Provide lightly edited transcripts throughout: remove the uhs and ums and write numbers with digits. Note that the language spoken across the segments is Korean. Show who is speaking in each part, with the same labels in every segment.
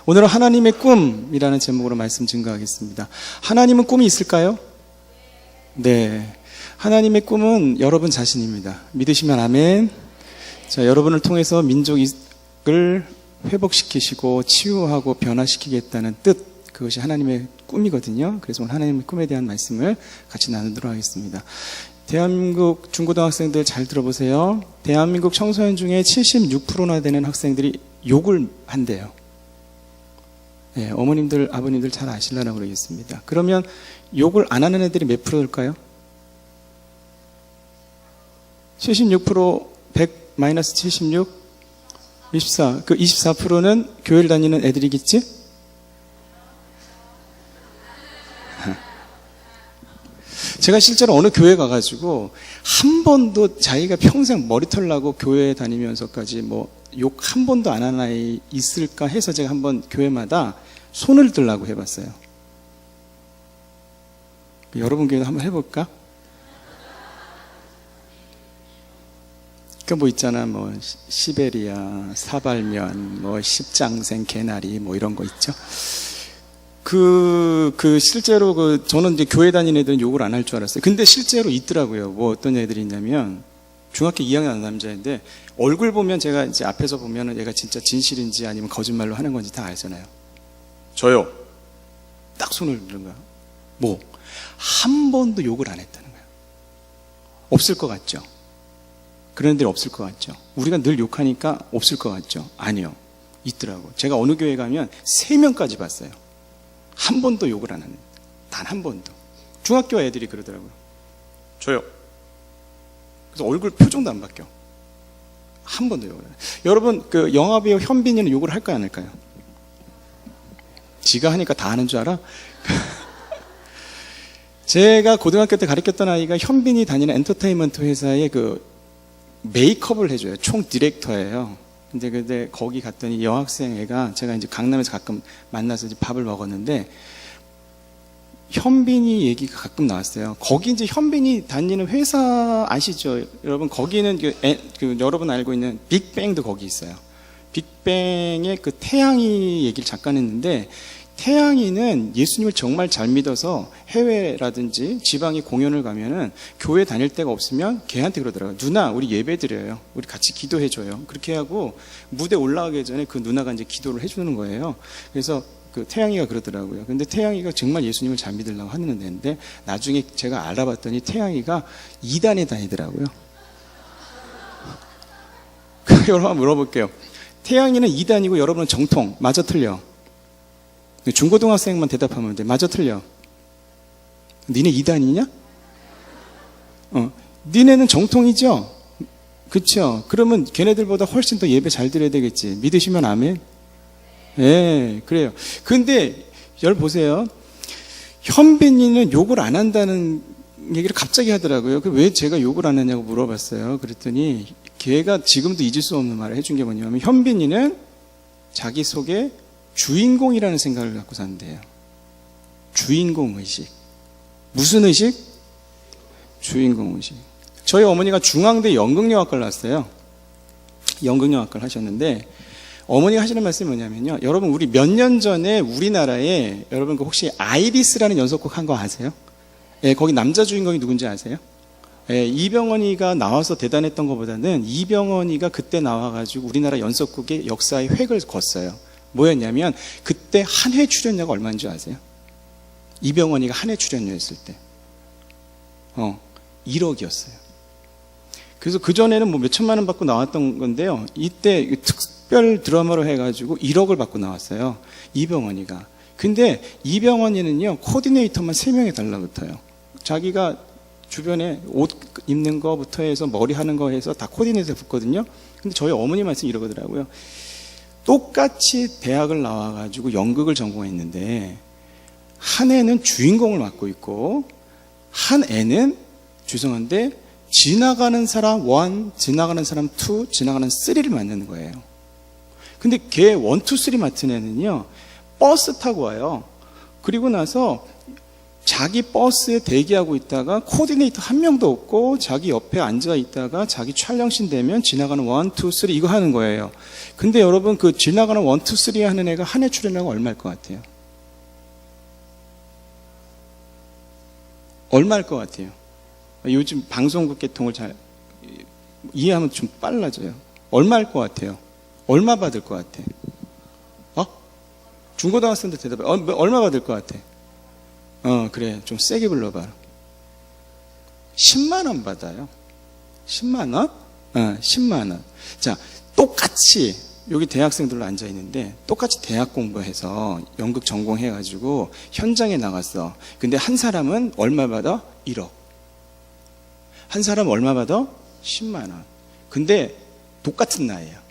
Speaker 1: 오늘은 하나님의 꿈이라는 제목으로 말씀 증거하겠습니다. 하나님은 꿈이 있을까요? 네. 하나님의 꿈은 여러분 자신입니다. 믿으시면 아멘. 자, 여러분을 통해서 민족을 회복시키시고 치유하고 변화시키겠다는 뜻, 그것이 하나님의 꿈이거든요. 그래서 오늘 하나님의 꿈에 대한 말씀을 같이 나누도록 하겠습니다. 대한민국 중고등학생들 잘 들어보세요. 대한민국 청소년 중에 76%나 되는 학생들이 욕을 한대요. 네, 어머님들, 아버님들 잘 아시려나 그러겠습니다. 그러면 욕을 안 하는 애들이 몇 프로일까요? 76%, 100 마이너스 76, 24. 그 24%는 교회를 다니는 애들이겠지? 제가 실제로 어느 교회 가가지고 한 번도 자기가 평생 머리털 나고 교회 다니면서까지 뭐 욕 한 번도 안 한 아이 있을까 해서 제가 한번 교회마다 손을 들라고 해봤어요. 여러분 교회도 한번 해볼까? 그 뭐 있잖아, 뭐 시베리아, 사발면, 뭐 십장생, 개나리, 뭐 이런 거 있죠. 실제로 저는 이제 교회 다니는 애들은 욕을 안 할 줄 알았어요. 근데 실제로 있더라고요. 뭐 어떤 애들이 있냐면, 중학교 2학년 남자인데, 얼굴 보면 제가 이제 앞에서 보면은 얘가 진짜 진실인지 아니면 거짓말로 하는 건지 다 알잖아요. 저요. 딱 손을 드는 거야. 뭐, 한 번도 욕을 안 했다는 거야. 없을 것 같죠? 그런 애들이 없을 것 같죠? 우리가 늘 욕하니까 없을 것 같죠? 아니요. 있더라고. 제가 어느 교회 가면 3명까지 봤어요. 한 번도 욕을 안 하는. 단 한 번도. 중학교 애들이 그러더라고요. 저요. 그래서 얼굴 표정도 안 바뀌어. 한 번도 욕을 안 해요. 여러분, 그 영화배우 현빈이는 욕을 할까요, 안 할까요? 지가 하니까 다 하는 줄 알아? 제가 고등학교 때 가르쳤던 아이가 현빈이 다니는 엔터테인먼트 회사의 그 메이크업을 해줘요. 총 디렉터예요. 근데 거기 갔더니 여학생 애가, 제가 이제 강남에서 가끔 만나서 이제 밥을 먹었는데, 현빈이 얘기가 가끔 나왔어요. 거기 이제 현빈이 다니는 회사 아시죠? 여러분, 거기는 여러분 알고 있는 빅뱅도 거기 있어요. 빅뱅의 그 태양이 얘기를 잠깐 했는데, 태양이는 예수님을 정말 잘 믿어서 해외라든지 지방에 공연을 가면은 교회 다닐 데가 없으면 걔한테 그러더라고요. 누나, 우리 예배 드려요. 우리 같이 기도해줘요. 그렇게 하고 무대 올라가기 전에 그 누나가 이제 기도를 해주는 거예요. 그래서 그 태양이가 그러더라고요. 근데 태양이가 정말 예수님을 잘 믿으려고 하는 애인데 나중에 제가 알아봤더니 태양이가 2단에 다니더라고요. 여러분 한번 물어볼게요. 태양이는 2단이고 여러분은 정통. 맞아 틀려? 중고등학생만 대답하면 돼. 맞아 틀려? 니네 2단이냐? 니네는 정통이죠? 그쵸? 그러면 걔네들보다 훨씬 더 예배 잘 드려야 되겠지. 믿으시면 아멘? 예, 그래요. 근데 여러분 보세요. 현빈이는 욕을 안 한다는 얘기를 갑자기 하더라고요. 왜 제가 욕을 안 하냐고 물어봤어요. 그랬더니 걔가 지금도 잊을 수 없는 말을 해준 게 뭐냐면, 현빈이는 자기 속에 주인공이라는 생각을 갖고 산대요. 주인공 의식. 무슨 의식? 주인공 의식. 저희 어머니가 중앙대 연극영화과를 나왔어요. 연극영화과를 하셨는데, 어머니가 하시는 말씀이 뭐냐면요. 여러분, 우리 몇 년 전에 우리나라에, 여러분 혹시 아이리스라는 연속곡 한 거 아세요? 예, 거기 남자 주인공이 누군지 아세요? 예, 이병헌이가 나와서 대단했던 것보다는 이병헌이가 그때 나와가지고 우리나라 연속곡의 역사의 획을 걷어요. 뭐였냐면, 그때 한 회 출연료가 얼마인 줄 아세요? 이병헌이가 한 회 출연료였을 때 1억이었어요. 그래서 그전에는 뭐 몇천만 원 받고 나왔던 건데요, 이때 특별 드라마로 해가지고 1억을 받고 나왔어요, 이병헌이가. 근데 이병헌이는요, 코디네이터만 3명이 달라붙어요. 자기가 주변에 옷 입는 거부터 해서 머리 하는 거 해서 다 코디네이터 붙거든요. 근데 저희 어머니 말씀 이러더라고요. 똑같이 대학을 나와가지고 연극을 전공했는데, 한 애는 주인공을 맡고 있고, 한 애는, 죄송한데, 지나가는 사람 1, 지나가는 사람 2, 지나가는 3를 맡는 거예요. 근데 걔 1, 2, 3 맡은 애는요, 버스 타고 와요. 그리고 나서 자기 버스에 대기하고 있다가 코디네이터 한 명도 없고 자기 옆에 앉아 있다가 자기 촬영씬 되면 지나가는 1, 2, 3 이거 하는 거예요. 근데 여러분 그 지나가는 1, 2, 3 하는 애가 한 해 출연료가 얼마일 것 같아요? 얼마일 것 같아요? 요즘 방송국 계통을 잘 이해하면 좀 빨라져요. 얼마일 것 같아요? 얼마 받을 것 같아? 중고등학생들 대답해. 얼마 받을 것 같아? 그래. 좀 세게 불러봐. 10만 원 받아요. 10만 원? 10만 원. 자, 똑같이 여기 대학생들로 앉아 있는데 똑같이 대학 공부해서 연극 전공해가지고 현장에 나갔어. 근데 한 사람은 얼마 받아? 1억. 한 사람은 얼마 받아? 10만 원. 근데 똑같은 나이야.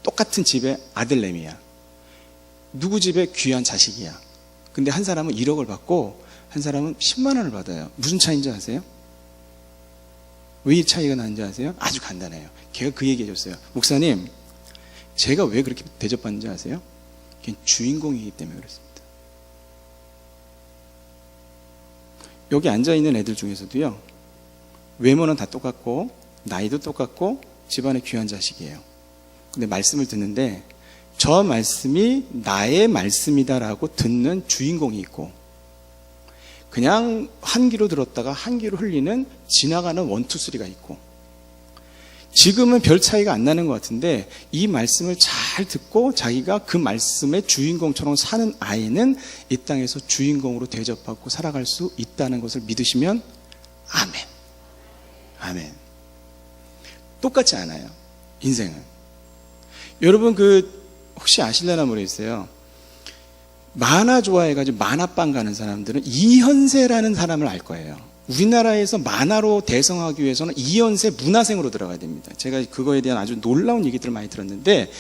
Speaker 1: 똑같은 집에 아들내미야. 누구 집에 귀한 자식이야. 근데 한 사람은 1억을 받고 한 사람은 10만 원을 받아요. 무슨 차이인지 아세요? 왜 이 차이가 나는지 아세요? 아주 간단해요. 걔가 그 얘기 해줬어요. 목사님, 제가 왜 그렇게 대접받는지 아세요? 걔는 주인공이기 때문에 그렇습니다. 여기 앉아있는 애들 중에서도요, 외모는 다 똑같고 나이도 똑같고 집안에 귀한 자식이에요. 근데 말씀을 듣는데 저 말씀이 나의 말씀이다라고 듣는 주인공이 있고, 그냥 한 귀로 들었다가 한 귀로 흘리는 지나가는 1, 2, 3가 있고, 지금은 별 차이가 안 나는 것 같은데 이 말씀을 잘 듣고 자기가 그 말씀의 주인공처럼 사는 아이는 이 땅에서 주인공으로 대접받고 살아갈 수 있다는 것을 믿으시면 아멘. 아멘. 똑같지 않아요. 인생은. 여러분 혹시 아실려나 모르겠어요. 만화 좋아해가지고 만화방 가는 사람들은 이현세라는 사람을 알 거예요. 우리나라에서 만화로 대성하기 위해서는 이현세 문화생으로 들어가야 됩니다. 제가 그거에 대한 아주 놀라운 얘기들을 많이 들었는데,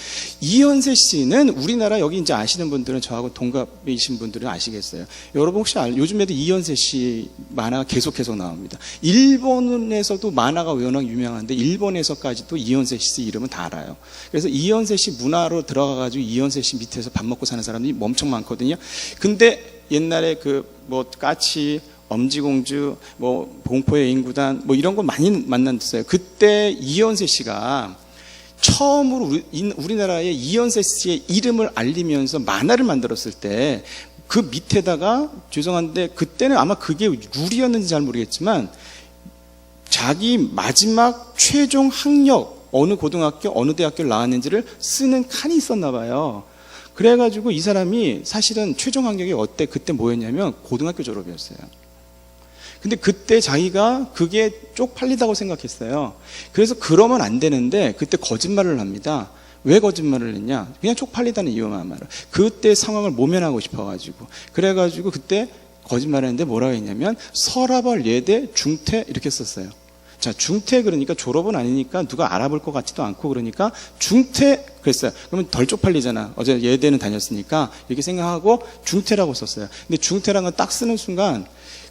Speaker 1: 이현세 씨는 우리나라, 여기 이제 아시는 분들은 저하고 동갑이신 분들은 아시겠어요. 여러분 혹시 요즘에도 이현세 씨 만화가 계속 나옵니다. 일본에서도 만화가 워낙 유명한데 일본에서까지도 이현세 씨 이름은 다 알아요. 그래서 이현세 씨 문화로 들어가가지고 이현세 씨 밑에서 밥 먹고 사는 사람들이 엄청 많거든요. 근데 옛날에 까치, 엄지공주, 봉포의 인구단, 이런 거 많이 만났어요. 그때 이현세 씨가 처음으로 우리나라에 이현세 씨의 이름을 알리면서 만화를 만들었을 때 그 밑에다가, 죄송한데 그때는 아마 그게 룰이었는지 잘 모르겠지만, 자기 마지막 최종 학력, 어느 고등학교, 어느 대학교를 나왔는지를 쓰는 칸이 있었나 봐요. 그래가지고 이 사람이 사실은 최종 학력이 그때 뭐였냐면 고등학교 졸업이었어요. 근데 그때 자기가 그게 쪽팔리다고 생각했어요. 그래서 그러면 안 되는데 그때 거짓말을 합니다. 왜 거짓말을 했냐? 그냥 쪽팔리다는 이유만 말을. 그때 상황을 모면하고 싶어가지고. 그래가지고 그때 거짓말을 했는데 뭐라고 했냐면 서라벌 예대 중퇴 이렇게 썼어요. 자, 중퇴 그러니까 졸업은 아니니까 누가 알아볼 것 같지도 않고, 그러니까 중퇴 그랬어요. 그러면 덜 쪽팔리잖아. 어제 예대는 다녔으니까 이렇게 생각하고 중퇴라고 썼어요. 근데 중퇴라는 건 딱 쓰는 순간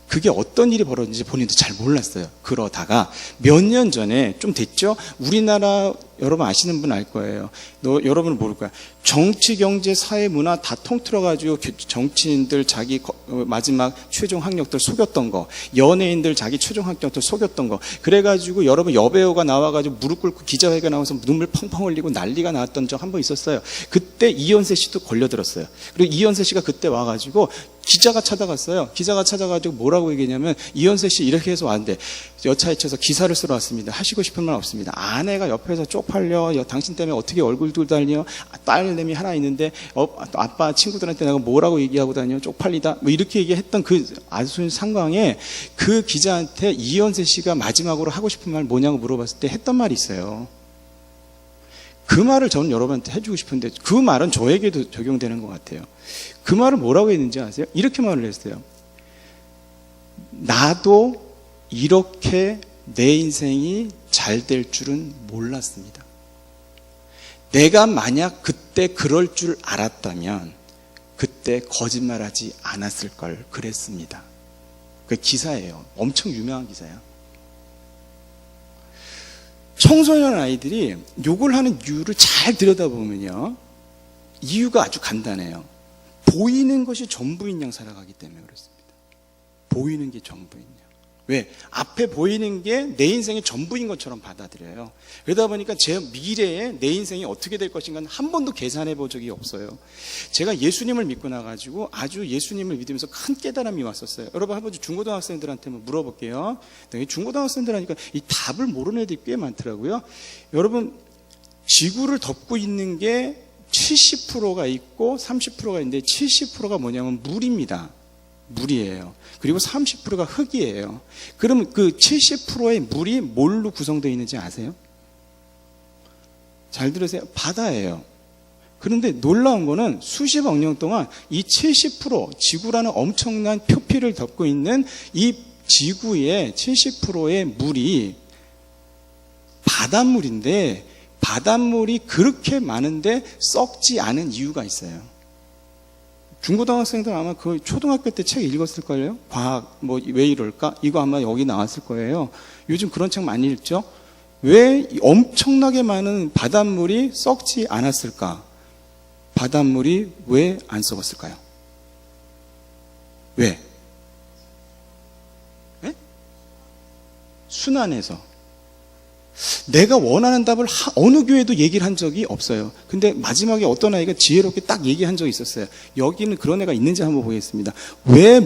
Speaker 1: 그게 어떤 일이 벌어졌는지 본인도 잘 몰랐어요. 그러다가 몇 년 전에, 좀 됐죠? 우리나라 여러분 아시는 분 알 거예요. 여러분은 모를 거야. 정치, 경제, 사회, 문화 다 통틀어가지고 정치인들 자기 마지막 최종 학력들 속였던 거, 연예인들 자기 최종 학력들 속였던 거, 그래가지고 여러분 여배우가 나와가지고 무릎 꿇고 기자회견 나와서 눈물 펑펑 흘리고 난리가 나왔던 적 한 번 있었어요. 그때 이현세 씨도 걸려들었어요. 그리고 이현세 씨가 그때 와가지고 기자가 찾아갔어요. 기자가 찾아가지고 뭐라고 얘기했냐면, 이현세 씨 이렇게 해서 왔는데 여차에 쳐서 기사를 쓰러 왔습니다. 하시고 싶은 말 없습니다. 아내가 옆에서 쪽팔려. 당신 때문에 어떻게 얼굴도 다녀. 딸내미 하나 있는데 아빠 친구들한테 내가 뭐라고 얘기하고 다녀. 쪽팔리다. 이렇게 얘기했던 그 아주 상황에 그 기자한테 이현세 씨가 마지막으로 하고 싶은 말 뭐냐고 물어봤을 때 했던 말이 있어요. 그 말을 저는 여러분한테 해주고 싶은데 그 말은 저에게도 적용되는 것 같아요. 그 말을 뭐라고 했는지 아세요? 이렇게 말을 했어요. 나도 이렇게 내 인생이 잘 될 줄은 몰랐습니다. 내가 만약 그때 그럴 줄 알았다면 그때 거짓말하지 않았을 걸 그랬습니다. 그 기사예요. 엄청 유명한 기사예요. 청소년 아이들이 욕을 하는 이유를 잘 들여다보면요, 이유가 아주 간단해요. 보이는 것이 전부인 양 살아가기 때문에 그렇습니다. 보이는 게 전부있냐. 왜? 앞에 보이는 게 내 인생의 전부인 것처럼 받아들여요. 그러다 보니까 제 미래에 내 인생이 어떻게 될 것인가는 한 번도 계산해 본 적이 없어요. 제가 예수님을 믿고 나가지고 아주 예수님을 믿으면서 큰 깨달음이 왔었어요. 여러분 한번 중고등학생들한테 한번 물어볼게요. 중고등학생들 하니까 이 답을 모르는 애들이 꽤 많더라고요. 여러분, 지구를 덮고 있는 게 70%가 있고 30%가 있는데 70%가 뭐냐면 물입니다. 물이에요. 그리고 30%가 흙이에요. 그러면 그 70%의 물이 뭘로 구성되어 있는지 아세요? 잘 들으세요. 바다예요. 그런데 놀라운 거는 수십억 년 동안 이 70% 지구라는 엄청난 표피를 덮고 있는 이 지구의 70%의 물이 바닷물인데 바닷물이 그렇게 많은데 썩지 않은 이유가 있어요. 중고등학생들 아마 그 초등학교 때 책 읽었을걸요? 과학, 왜 이럴까? 이거 아마 여기 나왔을 거예요. 요즘 그런 책 많이 읽죠? 왜 엄청나게 많은 바닷물이 썩지 않았을까? 바닷물이 왜 안 썩었을까요? 왜? 네? 순환해서. 내가 원하는 답을 어느 교회도 얘기를 한 적이 없어요. 근데 마지막에 어떤 아이가 지혜롭게 딱 얘기한 적이 있었어요. 여기는 그런 애가 있는지 한번 보겠습니다. 왜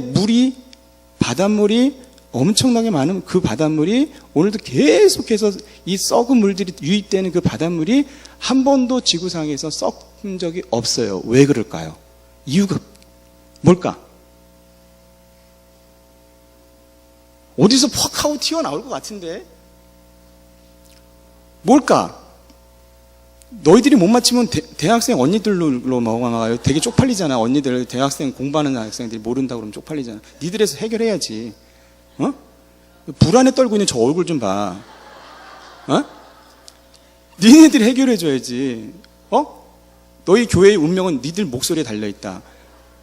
Speaker 1: 바닷물이 엄청나게 많은 그 바닷물이 오늘도 계속해서 이 썩은 물들이 유입되는 그 바닷물이 한 번도 지구상에서 썩은 적이 없어요. 왜 그럴까요? 이유가 뭘까? 어디서 퍽 하고 튀어나올 것 같은데? 뭘까? 너희들이 못 맞히면 대학생 언니들로 먹어가요. 되게 쪽팔리잖아. 언니들 대학생 공부하는 학생들이 모른다고 그러면 쪽팔리잖아. 니들에서 해결해야지. 어? 불안에 떨고 있는 저 얼굴 좀 봐. 어? 니네들이 해결해줘야지. 어? 너희 교회의 운명은 니들 목소리에 달려있다.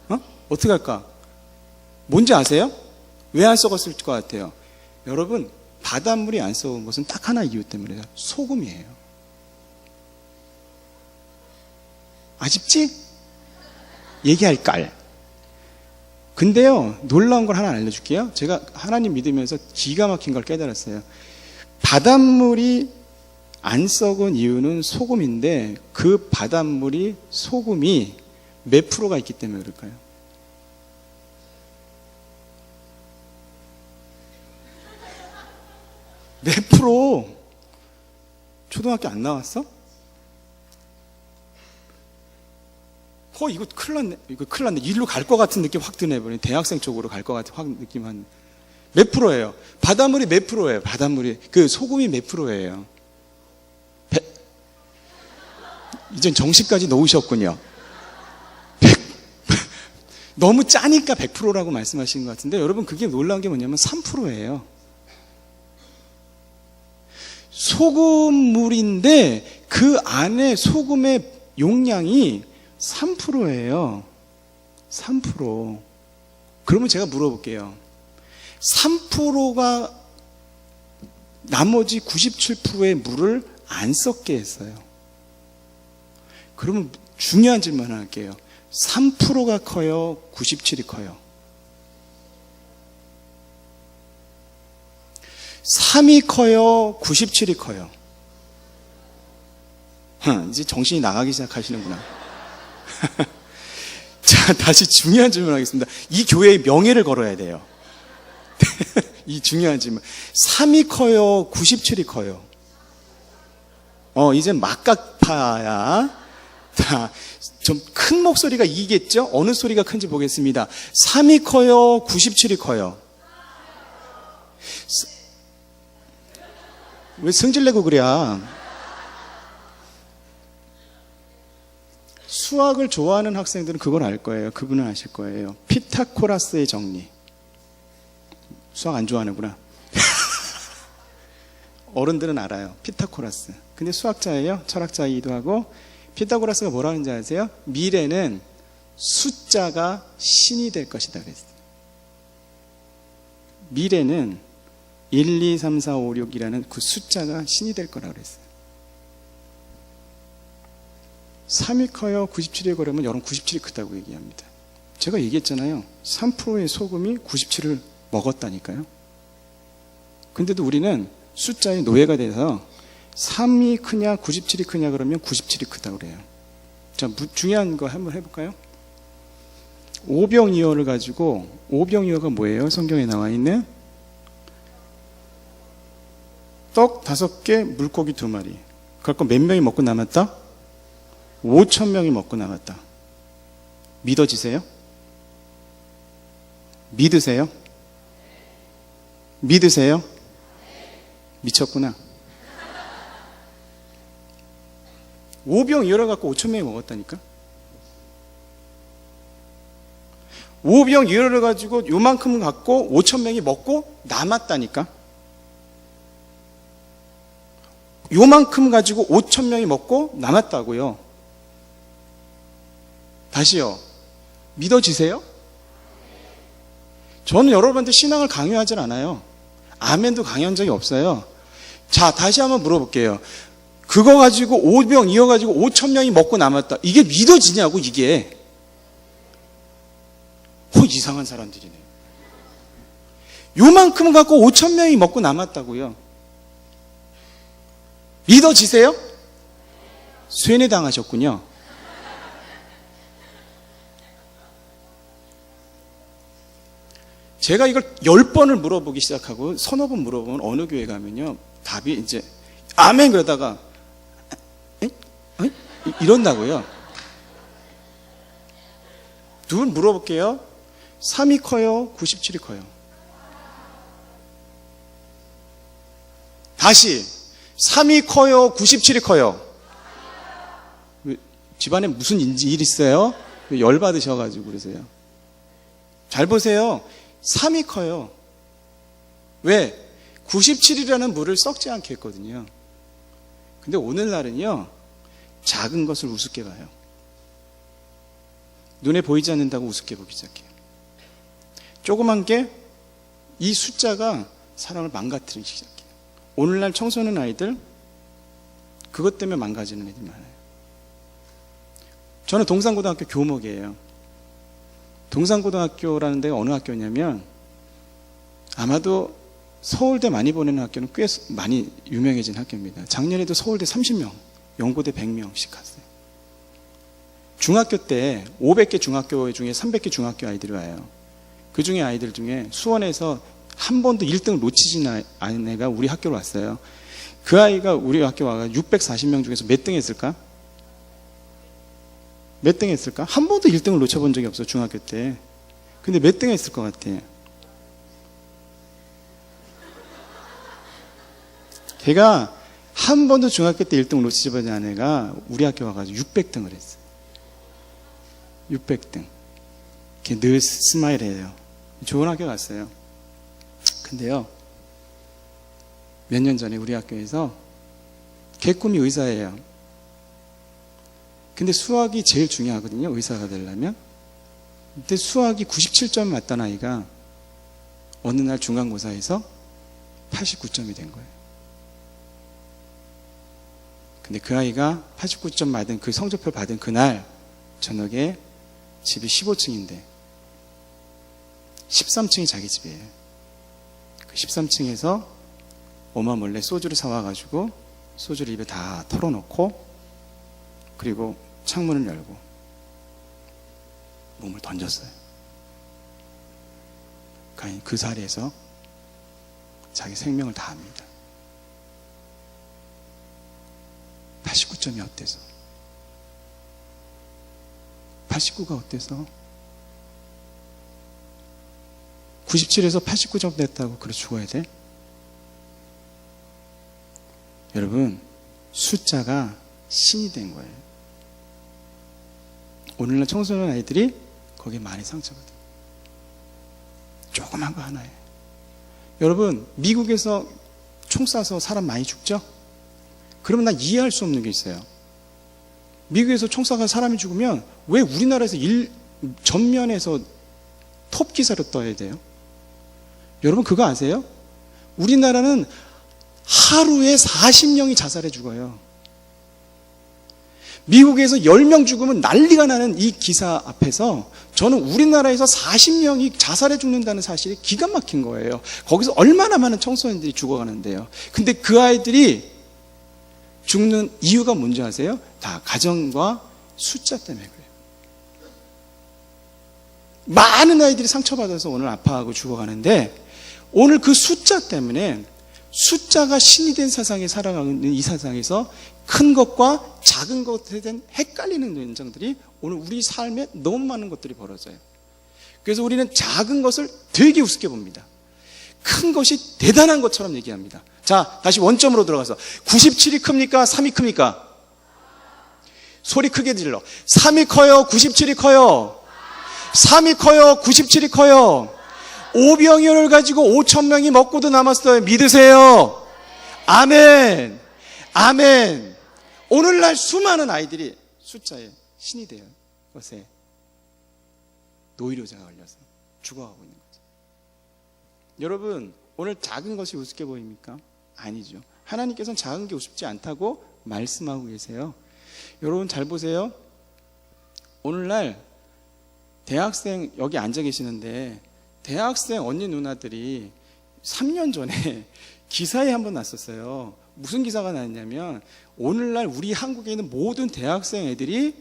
Speaker 1: 어? 어떻게 할까? 뭔지 아세요? 왜 안 썩었을 것 같아요? 여러분, 바닷물이 안 썩은 것은 딱 하나 이유 때문이에요. 소금이에요. 아쉽지? 얘기할 깔. 근데요, 놀라운 걸 하나 알려줄게요. 제가 하나님 믿으면서 기가 막힌 걸 깨달았어요. 바닷물이 안 썩은 이유는 소금인데 그 바닷물이 소금이 몇 프로가 있기 때문에 그럴까요? 몇 프로? 초등학교 안 나왔어? 이거 큰일 났네. 일로 갈 것 같은 느낌 확 드네. 대학생 쪽으로 갈 것 같은 확 느낌 한. 몇 프로예요? 바닷물이 몇 프로예요? 바닷물이. 그 소금이 몇 프로예요? 이젠 정식까지 넣으셨군요. 100. 너무 짜니까 100%라고 말씀하시는 것 같은데 여러분 그게 놀라운 게 뭐냐면 3%예요. 소금물인데 그 안에 소금의 용량이 3%예요. 3%. 그러면 제가 물어볼게요. 3%가 나머지 97%의 물을 안 썩게 했어요. 그러면 중요한 질문 하나 할게요. 3%가 커요? 97이 커요? 3이 커요? 97이 커요? 이제 정신이 나가기 시작하시는구나. 자, 다시 중요한 질문 하겠습니다. 이 교회의 명예를 걸어야 돼요. 이 중요한 질문. 3이 커요? 97이 커요? 이제 막각파야. 자, 좀 큰 목소리가 이기겠죠? 어느 소리가 큰지 보겠습니다. 3이 커요? 97이 커요? 왜 승질내고 그래? 수학을 좋아하는 학생들은 그걸 알 거예요. 그분은 아실 거예요. 피타고라스의 정리. 수학 안 좋아하는구나. 어른들은 알아요. 피타고라스. 근데 수학자예요. 철학자이기도 하고. 피타고라스가 뭐라 하는지 아세요? 미래는 숫자가 신이 될 것이다 그랬어요. 미래는 1, 2, 3, 4, 5, 6이라는 그 숫자가 신이 될 거라고 그랬어요. 3이 커요? 97이 그러면 여러분 97이 크다고 얘기합니다. 제가 얘기했잖아요. 3%의 소금이 97을 먹었다니까요. 근데도 우리는 숫자의 노예가 돼서 3이 크냐 97이 크냐 그러면 97이 크다고 그래요. 자, 중요한 거 한번 해볼까요? 오병이어를 가지고, 오병이어가 뭐예요? 성경에 나와 있는 떡 5개, 물고기 2마리. 그걸 몇 명이 먹고 남았다? 5,000명이 먹고 남았다. 믿어지세요? 믿으세요? 믿으세요? 미쳤구나. 오병이어를 갖고 5,000명이 먹었다니까? 오병이어를 가지고 요만큼 갖고 5,000명이 먹고 남았다니까? 요만큼 가지고 5,000명이 먹고 남았다고요. 다시요. 믿어지세요? 저는 여러분한테 신앙을 강요하진 않아요. 아멘도 강요한 적이 없어요. 자, 다시 한번 물어볼게요. 그거 가지고 오병이어 가지고 5,000명이 먹고 남았다. 이게 믿어지냐고, 이게. 이상한 사람들이네. 요만큼 갖고 5,000명이 먹고 남았다고요. 믿어지세요? 쇠뇌당하셨군요. 제가 이걸 10번을 물어보기 시작하고 서너 번 물어보면 어느 교회 가면요, 답이 이제 아멘 그러다가 이런다고요. 누굴 물어볼게요. 3이 커요? 97이 커요? 다시 3이 커요? 97이 커요? 집안에 무슨 일 있어요? 열받으셔가지고 그러세요. 잘 보세요. 3이 커요. 왜? 97이라는 물을 썩지 않게 했거든요. 근데 오늘날은요, 작은 것을 우습게 봐요. 눈에 보이지 않는다고 우습게 보기 시작해요. 조그만 게 이 숫자가 사람을 망가뜨리기 시작해요. 오늘날 청소년 아이들 그것 때문에 망가지는 애들 많아요. 저는 동산고등학교 교목이에요. 동산고등학교라는 데가 어느 학교냐면 아마도 서울대 많이 보내는 학교는 꽤 많이 유명해진 학교입니다. 작년에도 서울대 30명, 연고대 100명씩 갔어요. 중학교 때 500개 중학교 중에 300개 중학교 아이들이 와요. 그 중에 아이들 중에 수원에서 한 번도 1등을 놓치진 않은 애가 우리 학교로 왔어요. 그 아이가 우리 학교 와서 640명 중에서 몇 등 했을까? 몇 등 했을까? 한 번도 1등을 놓쳐본 적이 없어요, 중학교 때. 근데 몇 등 했을 것 같아요? 걔가 한 번도 중학교 때 1등을 놓치지 않은 애가 우리 학교 와가지고 600등을 했어요. 600등. 걔 늘 스마일해요. 좋은 학교 갔어요. 근데요, 몇 년 전에 우리 학교에서 걔 꿈이 의사예요. 근데 수학이 제일 중요하거든요, 의사가 되려면. 근데 수학이 97점 맞던 아이가 어느 날 중간고사에서 89점이 된 거예요. 근데 그 아이가 89점 받은 그 성적표 받은 그날 저녁에 집이 15층인데 13층이 자기 집이에요. 그 13층에서 엄마 몰래 소주를 사와가지고 소주를 입에 다 털어놓고 그리고 창문을 열고 몸을 던졌어요. 그 자리에서 자기 생명을 다합니다. 89점이 어때서? 89가 어때서? 97에서 89점 됐다고 그래 죽어야 돼? 여러분, 숫자가 신이 된 거예요. 오늘날 청소년 아이들이 거기에 많이 상처거든요. 조그만 거 하나에. 여러분, 미국에서 총 쏴서 사람 많이 죽죠? 그러면 나 이해할 수 없는 게 있어요. 미국에서 총 쏴서 사람이 죽으면 왜 우리나라에서 전면에서 톱 기사로 떠야 돼요? 여러분 그거 아세요? 우리나라는 하루에 40명이 자살해 죽어요. 미국에서 10명 죽으면 난리가 나는 이 기사 앞에서 저는 우리나라에서 40명이 자살해 죽는다는 사실이 기가 막힌 거예요. 거기서 얼마나 많은 청소년들이 죽어가는데요. 근데 그 아이들이 죽는 이유가 뭔지 아세요? 다 가정과 숫자 때문에 그래요. 많은 아이들이 상처받아서 오늘 아파하고 죽어가는데 오늘 그 숫자 때문에 숫자가 신이 된 세상에 살아가는 이 세상에서 큰 것과 작은 것에 대한 헷갈리는 현상들이 오늘 우리 삶에 너무 많은 것들이 벌어져요. 그래서 우리는 작은 것을 되게 우습게 봅니다. 큰 것이 대단한 것처럼 얘기합니다. 자, 다시 원점으로 들어가서 97이 큽니까? 3이 큽니까? 소리 크게 질러. 3이 커요? 97이 커요? 3이 커요? 97이 커요? 오병이어를 가지고 5,000명이 먹고도 남았어요. 믿으세요? 아멘. 아멘. 오늘날 수많은 아이들이 숫자에 신이 돼요. 것에 노이로제가 걸려서 죽어가고 있는 거죠. 여러분, 오늘 작은 것이 우습게 보입니까? 아니죠. 하나님께서는 작은 게 우습지 않다고 말씀하고 계세요. 여러분 잘 보세요. 오늘날 대학생 여기 앉아 계시는데 대학생 언니 누나들이 3년 전에 기사에 한번 났었어요. 무슨 기사가 났냐면 오늘날 우리 한국에 있는 모든 대학생 애들이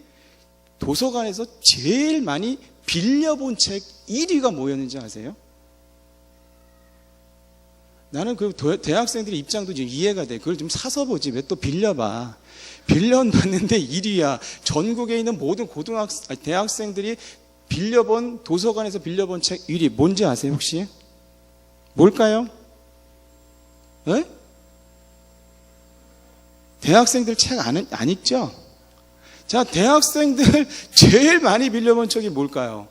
Speaker 1: 도서관에서 제일 많이 빌려본 책 1위가 뭐였는지 아세요? 나는 그 대학생들의 입장도 지금 이해가 돼. 그걸 좀 사서 보지. 왜 또 빌려봐. 빌려봤는데 1위야. 전국에 있는 모든 대학생들이 도서관에서 빌려본 책 1위. 뭔지 아세요, 혹시? 뭘까요? 네? 대학생들 책 안 읽죠? 자, 대학생들 제일 많이 빌려본 책이 뭘까요?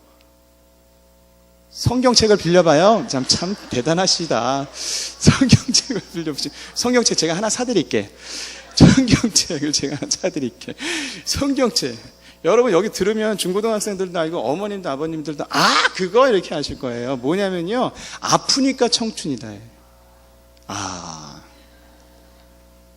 Speaker 1: 성경책을 빌려봐요. 참 대단하시다. 성경책을 빌려보시. 성경책 제가 하나 사드릴게. 성경책을 제가 하나 사드릴게. 성경책. 여러분 여기 들으면 중고등학생들도 알고 어머님도 아버님들도 그거 이렇게 하실 거예요. 뭐냐면요. 아프니까 청춘이다.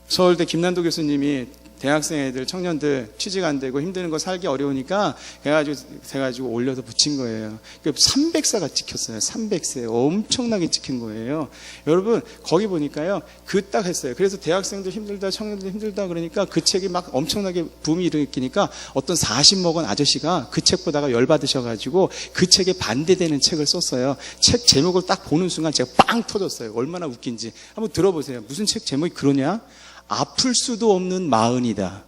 Speaker 1: 서울대 김난도 교수님이 대학생 애들, 청년들 취직 안 되고 힘드는 거 살기 어려우니까 해가지고 올려서 붙인 거예요. 300사가 찍혔어요. 300세. 엄청나게 찍힌 거예요. 여러분, 거기 보니까요. 딱 했어요. 그래서 대학생들 힘들다, 청년들 힘들다 그러니까 그 책이 막 엄청나게 붐이 일으키니까 어떤 40 먹은 아저씨가 그 책 보다가 열받으셔가지고 그 책에 반대되는 책을 썼어요. 책 제목을 딱 보는 순간 제가 빵 터졌어요. 얼마나 웃긴지. 한번 들어보세요. 무슨 책 제목이 그러냐? 아플 수도 없는 마흔이다.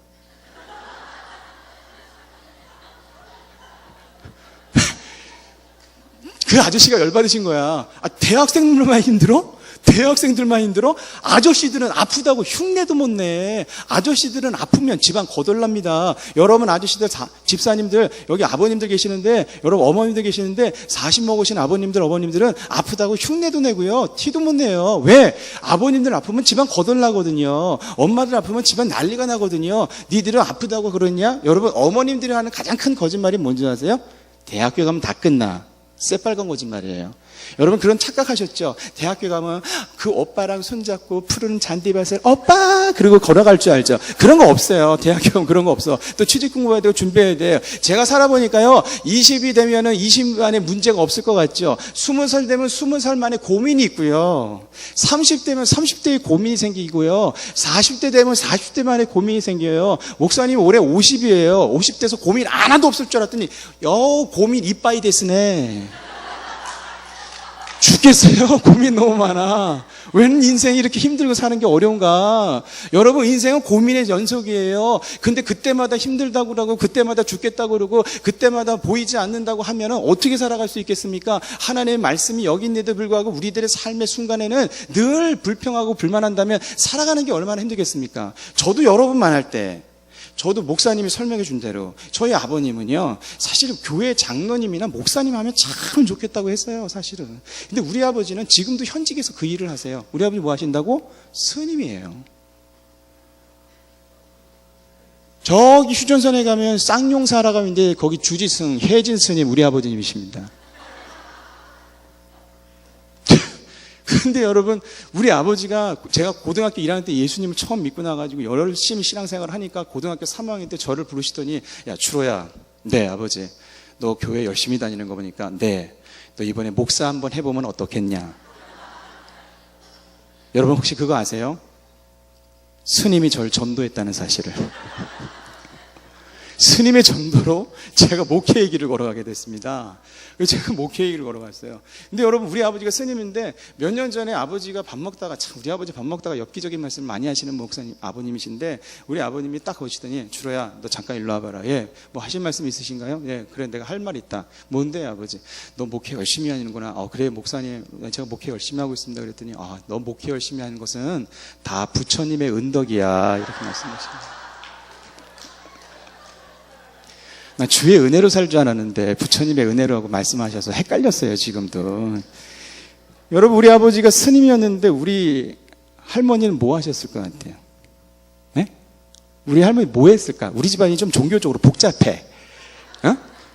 Speaker 1: 그 아저씨가 열받으신 거야. 대학생들만 힘들어? 대학생들만 힘들어? 아저씨들은 아프다고 흉내도 못 내. 아저씨들은 아프면 집안 거덜납니다. 여러분 아저씨들, 집사님들, 여기 아버님들 계시는데, 여러분 어머님들 계시는데 40 먹으신 아버님들, 어머님들은 아프다고 흉내도 내고요. 티도 못 내요. 왜? 아버님들 아프면 집안 거덜나거든요. 엄마들 아프면 집안 난리가 나거든요. 니들은 아프다고 그러냐? 여러분 어머님들이 하는 가장 큰 거짓말이 뭔지 아세요? 대학교 가면 다 끝나. 새빨간 거짓말이에요. 여러분 그런 착각하셨죠? 대학교 가면 그 오빠랑 손잡고 푸른 잔디밭을 오빠 그리고 걸어갈 줄 알죠? 그런 거 없어요. 대학교 가면 그런 거 없어. 또 취직 공부해야 되고 준비해야 돼요. 제가 살아보니까요. 20이 되면은 20 안에 문제가 없을 것 같죠? 20살 되면 20살 만에 고민이 있고요. 30대면 30대의 고민이 생기고요. 40대 되면 40대 만에 고민이 생겨요. 목사님 올해 50이에요. 50대에서 고민 하나도 없을 줄 알았더니 고민 이빠이 데스네. 죽겠어요. 고민 너무 많아. 왜 인생이 이렇게 힘들고 사는 게 어려운가? 여러분 인생은 고민의 연속이에요. 근데 그때마다 힘들다고 그러고 그때마다 죽겠다고 그러고 그때마다 보이지 않는다고 하면은 어떻게 살아갈 수 있겠습니까? 하나님의 말씀이 여기 있는데도 불구하고 우리들의 삶의 순간에는 늘 불평하고 불만한다면 살아가는 게 얼마나 힘들겠습니까? 저도 여러분 만날 때 저도 목사님이 설명해 준 대로 저희 아버님은요 사실 교회 장로님이나 목사님 하면 참 좋겠다고 했어요. 사실은. 근데 우리 아버지는 지금도 현직에서 그 일을 하세요. 우리 아버지 뭐 하신다고? 스님이에요. 저기 휴전선에 가면 쌍용사라고 하는데 거기 주지승 혜진 스님 우리 아버님이십니다. 그 근데 여러분, 우리 아버지가 제가 고등학교 1학년 때 예수님을 처음 믿고 나가지고 열심히 신앙생활을 하니까 고등학교 3학년 때 저를 부르시더니, 야, 주로야. 네, 아버지. 너 교회 열심히 다니는 거 보니까, 네. 너 이번에 목사 한번 해보면 어떻겠냐. 여러분 혹시 그거 아세요? 스님이 저를 전도했다는 사실을. 스님의 전도로 제가 목회의 길을 걸어가게 됐습니다. 그래서 제가 목회의 길을 걸어갔어요. 근데 여러분, 우리 아버지가 스님인데 몇 년 전에 아버지가 밥 먹다가, 참 우리 아버지 밥 먹다가 엽기적인 말씀을 많이 하시는 목사님, 아버님이신데, 우리 아버님이 딱 오시더니, 주로야, 너 잠깐 일로 와봐라. 예, 뭐 하실 말씀 있으신가요? 예, 그래, 내가 할 말 있다. 뭔데, 아버지? 너 목회 열심히 하는구나. 그래, 목사님, 제가 목회 열심히 하고 있습니다. 그랬더니, 너 목회 열심히 하는 것은 다 부처님의 은덕이야. 이렇게 말씀하십니다. 나 주의 은혜로 살 줄 알았는데 부처님의 은혜로 하고 말씀하셔서 헷갈렸어요, 지금도. 여러분, 우리 아버지가 스님이었는데 우리 할머니는 뭐 하셨을 것 같아요? 네? 우리 할머니 뭐 했을까? 우리 집안이 좀 종교적으로 복잡해.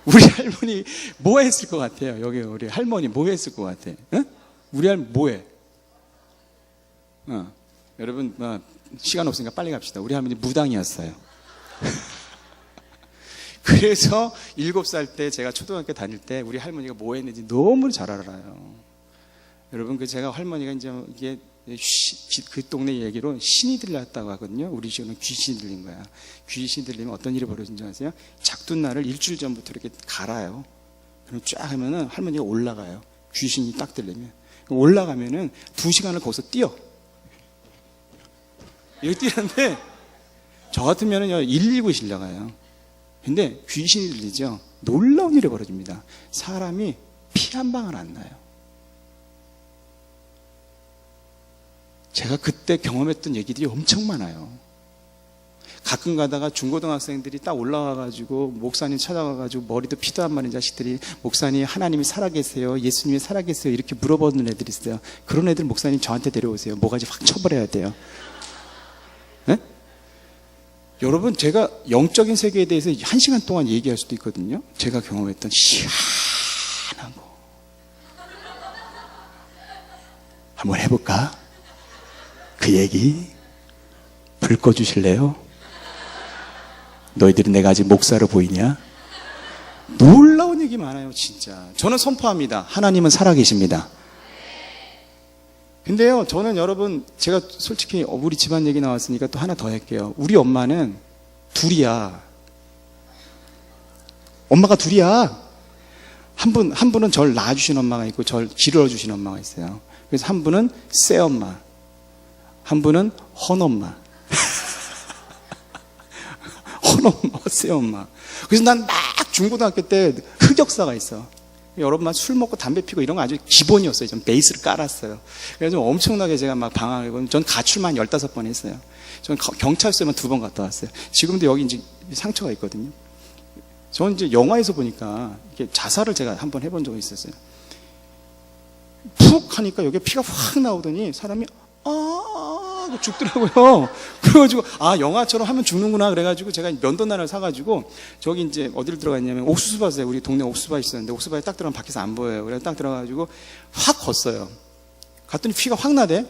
Speaker 1: 우리 할머니 뭐 했을 것 같아요? 여기 우리 할머니 뭐 했을 것 같아요? 우리 할머니 뭐 해? 여러분, 시간 없으니까 빨리 갑시다. 우리 할머니 무당이었어요. 그래서 7살 때 제가 초등학교 다닐 때 우리 할머니가 뭐 했는지 너무 잘 알아요. 여러분, 제가 할머니가 이제 이게 그 동네 얘기로 신이 들렸다고 하거든요. 우리 집은 귀신이 들린 거야. 귀신이 들리면 어떤 일이 벌어진지 아세요? 작두날을 일주일 전부터 이렇게 갈아요. 그럼 쫙 하면은 할머니가 올라가요. 귀신이 딱 들리면. 올라가면은 2시간을 거기서 뛰어. 이렇게 뛰는데, 저 같으면은 119 실려가요. 근데 귀신이 들리죠. 놀라운 일이 벌어집니다. 사람이 피 한 방울 안 나요. 제가 그때 경험했던 얘기들이 엄청 많아요. 가끔 가다가 중고등학생들이 딱 올라와가지고 목사님 찾아가가지고 머리도 피도 안 마른 자식들이, 목사님 하나님이 살아계세요? 예수님이 살아계세요? 이렇게 물어보는 애들이 있어요. 그런 애들 목사님 저한테 데려오세요. 모가지 확 쳐버려야 돼요. 네? 여러분, 제가 영적인 세계에 대해서 1시간 동안 얘기할 수도 있거든요. 제가 경험했던 시원한 거. 한번 해볼까? 그 얘기 불 꺼주실래요? 너희들은 내가 아직 목사로 보이냐? 놀라운 얘기 많아요, 진짜. 저는 선포합니다. 하나님은 살아계십니다. 근데요, 저는 여러분, 제가 솔직히 우리 집안 얘기 나왔으니까 또 하나 더 할게요. 우리 엄마는 둘이야. 엄마가 둘이야. 한 분은 저를 낳아주신 엄마가 있고 저를 기르어주신 엄마가 있어요. 그래서 한 분은 새엄마, 한 분은 헌엄마. 헌엄마, 새엄마. 그래서 난 막 중고등학교 때 흑역사가 있어. 여러분, 술 먹고 담배 피고 이런 거 아주 기본이었어요. 좀 베이스를 깔았어요. 그래서 좀 엄청나게 제가 막 방황하고, 전 가출만 15번 했어요. 전 경찰서에만 2번 갔다 왔어요. 지금도 여기 이제 상처가 있거든요. 저는 이제 영화에서 보니까 이렇게 자살을 제가 한번 해본 적이 있었어요. 푹 하니까 여기 피가 확 나오더니 사람이 하고 죽더라고요. 그래가지고 영화처럼 하면 죽는구나. 그래가지고 제가 면도날을 사가지고 저기 이제 어디를 들어갔냐면 옥수수밭에, 우리 동네 옥수수밭이 있었는데 옥수수밭에 딱 들어가면 밖에서 안 보여요. 그래서 딱 들어가가지고 확 걷어요. 갔더니 피가 확 나대.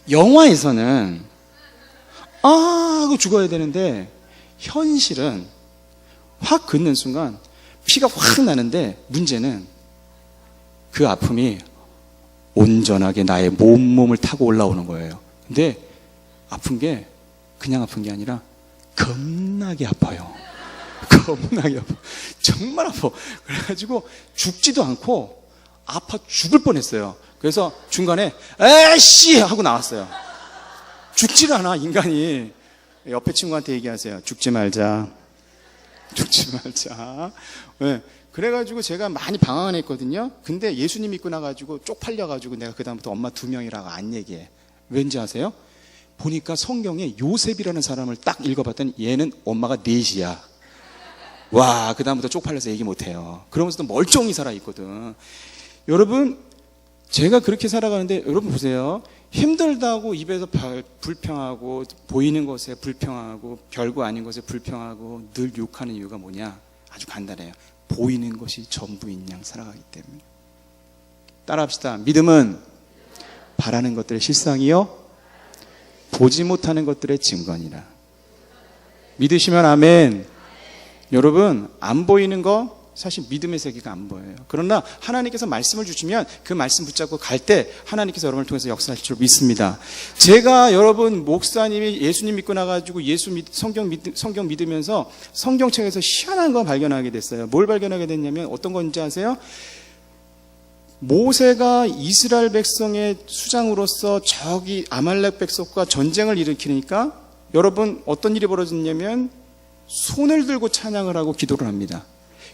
Speaker 1: 영화에서는 하고 죽어야 되는데 현실은 확 긋는 순간 피가 확 나는데, 문제는 그 아픔이 온전하게 나의 몸을 타고 올라오는 거예요. 근데 아픈 게 그냥 아픈 게 아니라 겁나게 아파요. 겁나게 아파. 정말 아파. 그래가지고 죽지도 않고 아파 죽을 뻔했어요. 그래서 중간에 에이씨 하고 나왔어요. 죽질 않아, 인간이. 옆에 친구한테 얘기하세요. 죽지 말자. 죽지 말자. 네. 그래가지고 제가 많이 방황을 했거든요. 근데 예수님 믿고 나가지고 쪽팔려가지고 내가 그다음부터 엄마 2명이라고 안 얘기해. 왠지 아세요? 보니까 성경에 요셉이라는 사람을 딱 읽어봤더니 얘는 엄마가 4이야. 와, 그다음부터 쪽팔려서 얘기 못해요. 그러면서도 멀쩡히 살아있거든. 여러분, 제가 그렇게 살아가는데, 여러분 보세요. 힘들다고 입에서 불평하고, 보이는 것에 불평하고, 별거 아닌 것에 불평하고 늘 욕하는 이유가 뭐냐? 아주 간단해요. 보이는 것이 전부인 양 살아가기 때문에. 따라합시다. 믿음은 바라는 것들의 실상이요 보지 못하는 것들의 증거니라. 믿으시면 아멘. 여러분, 안 보이는 거 사실 믿음의 세계가 안 보여요. 그러나 하나님께서 말씀을 주시면 그 말씀 붙잡고 갈 때 하나님께서 여러분을 통해서 역사하실 줄 믿습니다. 제가 여러분 목사님이 예수님 믿고 나가지고 성경 믿으면서 성경책에서 희한한 거 발견하게 됐어요. 뭘 발견하게 됐냐면 어떤 건지 아세요? 모세가 이스라엘 백성의 수장으로서 저기 아말렉 백성과 전쟁을 일으키니까 여러분 어떤 일이 벌어졌냐면 손을 들고 찬양을 하고 기도를 합니다.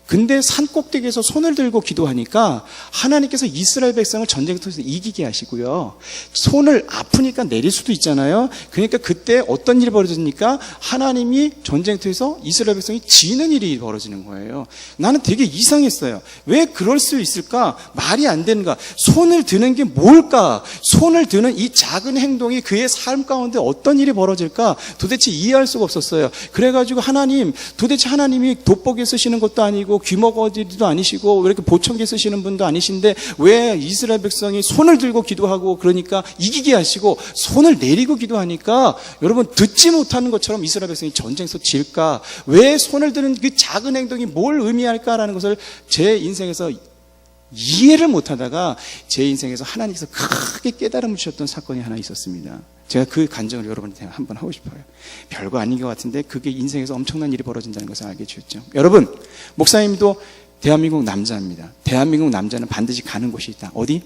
Speaker 1: 근데 산꼭대기에서 손을 들고 기도하니까 하나님께서 이스라엘 백성을 전쟁을 통해서 이기게 하시고요. 손을 아프니까 내릴 수도 있잖아요. 그러니까 그때 어떤 일이 벌어지니까 하나님이 전쟁을 통해서 이스라엘 백성이 지는 일이 벌어지는 거예요. 나는 되게 이상했어요. 왜 그럴 수 있을까? 말이 안 되는가? 손을 드는 게 뭘까? 손을 드는 이 작은 행동이 그의 삶 가운데 어떤 일이 벌어질까? 도대체 이해할 수가 없었어요. 그래가지고 도대체 하나님이 돋보기 쓰시는 것도 아니고 귀머거지도 아니시고 왜 이렇게 보청기 쓰시는 분도 아니신데 왜 이스라엘 백성이 손을 들고 기도하고 그러니까 이기게 하시고 손을 내리고 기도하니까 여러분 듣지 못하는 것처럼 이스라엘 백성이 전쟁에서 질까? 왜 손을 드는 그 작은 행동이 뭘 의미할까라는 것을 제 인생에서 이해를 못하다가 제 인생에서 하나님께서 크게 깨달음을 주셨던 사건이 하나 있었습니다. 제가 그 간증을 여러분한테 한번 하고 싶어요. 별거 아닌 것 같은데 그게 인생에서 엄청난 일이 벌어진다는 것을 알게 주셨죠. 여러분, 목사님도 대한민국 남자입니다. 대한민국 남자는 반드시 가는 곳이 있다. 어디?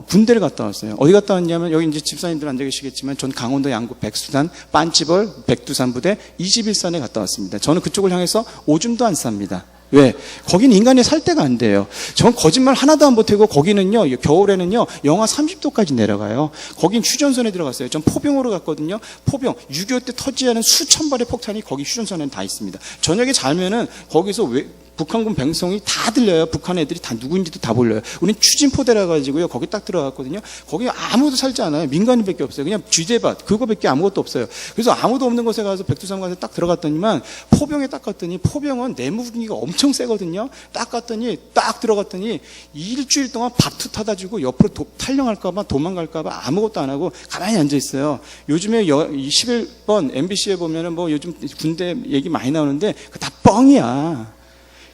Speaker 1: 군대를 갔다 왔어요. 어디 갔다 왔냐면 여기 이제 집사님들 앉아 계시겠지만 전 강원도 양구 백수단 빤찌벌 백두산 부대 21산에 갔다 왔습니다. 저는 그쪽을 향해서 오줌도 안 쌉니다. 왜? 거긴 인간이 살 데가 안 돼요. 전 거짓말 하나도 안 보태고 거기는요, 겨울에는요, 영하 30도까지 내려가요. 거긴 휴전선에 들어갔어요. 전 포병으로 갔거든요. 포병, 6.25 때 터지지 않은 수천 발의 폭탄이 거기 휴전선에는 다 있습니다. 저녁에 자면은 거기서 북한군 병성이 다 들려요. 북한 애들이 다 누구인지도 다 몰라요. 우린 추진포대라 가지고요. 거기 딱 들어갔거든요. 거기 아무도 살지 않아요. 민간인밖에 없어요. 그냥 쥐대밭 그거밖에 아무것도 없어요. 그래서 아무도 없는 곳에 가서 백두산 가서 딱 들어갔더니만 포병에 딱 갔더니 포병은 내무 분위기가 엄청 세거든요. 딱 갔더니 딱 들어갔더니 일주일 동안 밥투 타다 주고 옆으로 탈령할까봐 도망갈까봐 아무것도 안 하고 가만히 앉아 있어요. 요즘에 11번 MBC에 보면은 뭐 요즘 군대 얘기 많이 나오는데 그거 다 뻥이야.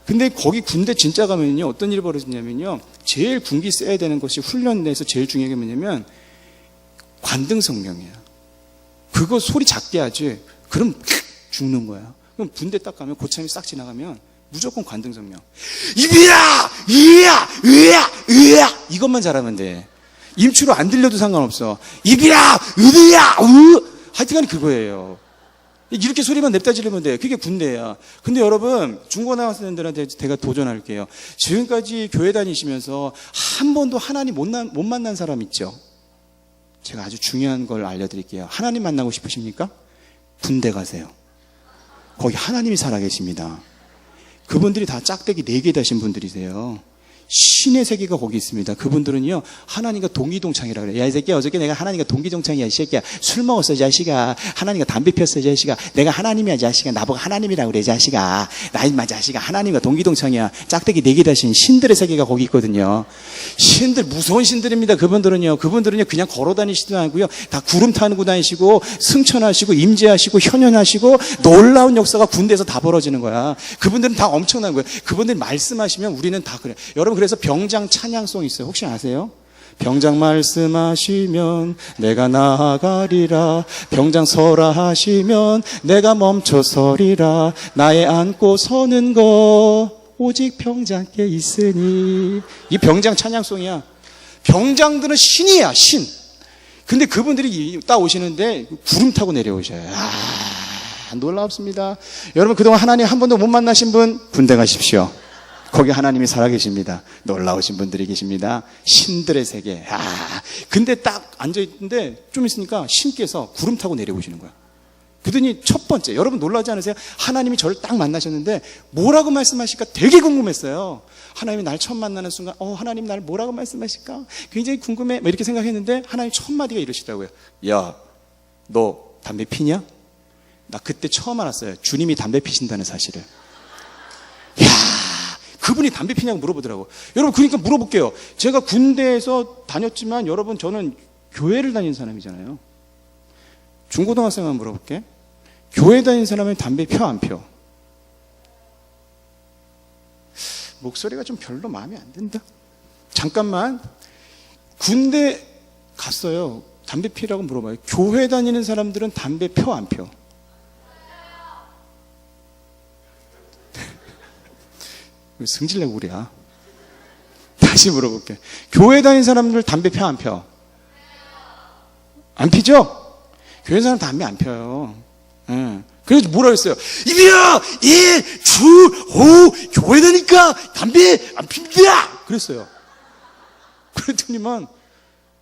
Speaker 1: 근데 거기 군대 진짜 가면요 어떤 일이 벌어지냐면요 제일 군기 써야 되는 것이 훈련 내에서 제일 중요한 게 뭐냐면 관등성명이에요. 그거 소리 작게 하지 그럼 죽는 거야. 그럼 군대 딱 가면 고참이 싹 지나가면 무조건 관등성명. 이비야 이야 으야 으야 이것만 잘하면 돼. 임추로 안 들려도 상관없어. 이비야 으야 으 하여튼간 그거예요. 이렇게 소리만 냅다 지르면 돼. 그게 군대야. 근데 여러분, 중고등학생들한테 제가 도전할게요. 지금까지 교회 다니시면서 한 번도 하나님 못 만난 사람 있죠? 제가 아주 중요한 걸 알려드릴게요. 하나님 만나고 싶으십니까? 군대 가세요. 거기 하나님이 살아계십니다. 그분들이 다 짝대기 4개 다신 분들이세요. 신의 세계가 거기 있습니다. 그분들은요 하나님과 동기동창이라고 그래요. 야 이 새끼야 어저께 내가 하나님과 동기동창이야 이 새끼야. 술 먹었어 이 자식아. 하나님과 담배 피웠어 이 자식아. 내가 하나님이야 이 자식아. 나보고 하나님이라고 그래 이 자식아. 나 임마 자식아 하나님과 동기동창이야. 짝대기 4개 다신 신들의 세계가 거기 있거든요. 신들 무서운 신들입니다. 그분들은요 그냥 걸어다니시도 않고요 다 구름 타고 다니시고 승천하시고 임재하시고 현현하시고 놀라운 역사가 군대에서 다 벌어지는 거야. 그분들은 다 엄청난 거예요. 그분들이 말씀하시면 우리는 다 그래. 여러분 그래서 병장 찬양송이 있어요. 혹시 아세요? 병장 말씀하시면 내가 나아가리라. 병장 서라 하시면 내가 멈춰 서리라. 나의 안고 서는 것 오직 병장께 있으니. 이 병장 찬양송이야. 병장들은 신이야 신. 근데 그분들이 딱 오시는데 구름 타고 내려오셔요. 놀랍습니다. 여러분 그동안 하나님 한 번도 못 만나신 분 군대 가십시오. 거기 하나님이 살아계십니다. 놀라우신 분들이 계십니다. 신들의 세계. 근데 딱 앉아있는데 좀 있으니까 신께서 구름 타고 내려오시는 거야. 그러더니 첫 번째, 여러분 놀라지 않으세요? 하나님이 저를 딱 만나셨는데 뭐라고 말씀하실까 되게 궁금했어요. 하나님이 날 처음 만나는 순간 하나님 날 뭐라고 말씀하실까 굉장히 궁금해 이렇게 생각했는데 하나님 첫 마디가 이러시더라고요. 야, 너 담배 피냐? 나 그때 처음 알았어요. 주님이 담배 피신다는 사실을. 야, 그분이 담배 피냐고 물어보더라고. 여러분, 그러니까 물어볼게요. 제가 군대에서 다녔지만 여러분, 저는 교회를 다닌 사람이잖아요. 중고등학생만 물어볼게. 교회 다닌 사람은 담배 펴, 안 펴? 목소리가 좀 별로 마음에 안 든다. 잠깐만. 군대 갔어요. 담배 피라고 물어봐요. 교회 다니는 사람들은 담배 펴, 안 펴? 승질내고 그래야. 다시 물어볼게. 교회 다니는 사람들 담배 펴, 안 펴? 안 피죠? 교회 사람 담배 안 펴요. 그래서 뭐라 했어요? 이비야, 예, 주, 오, 교회 다니까 담배 안 핍니다! 그랬어요. 그랬더니만,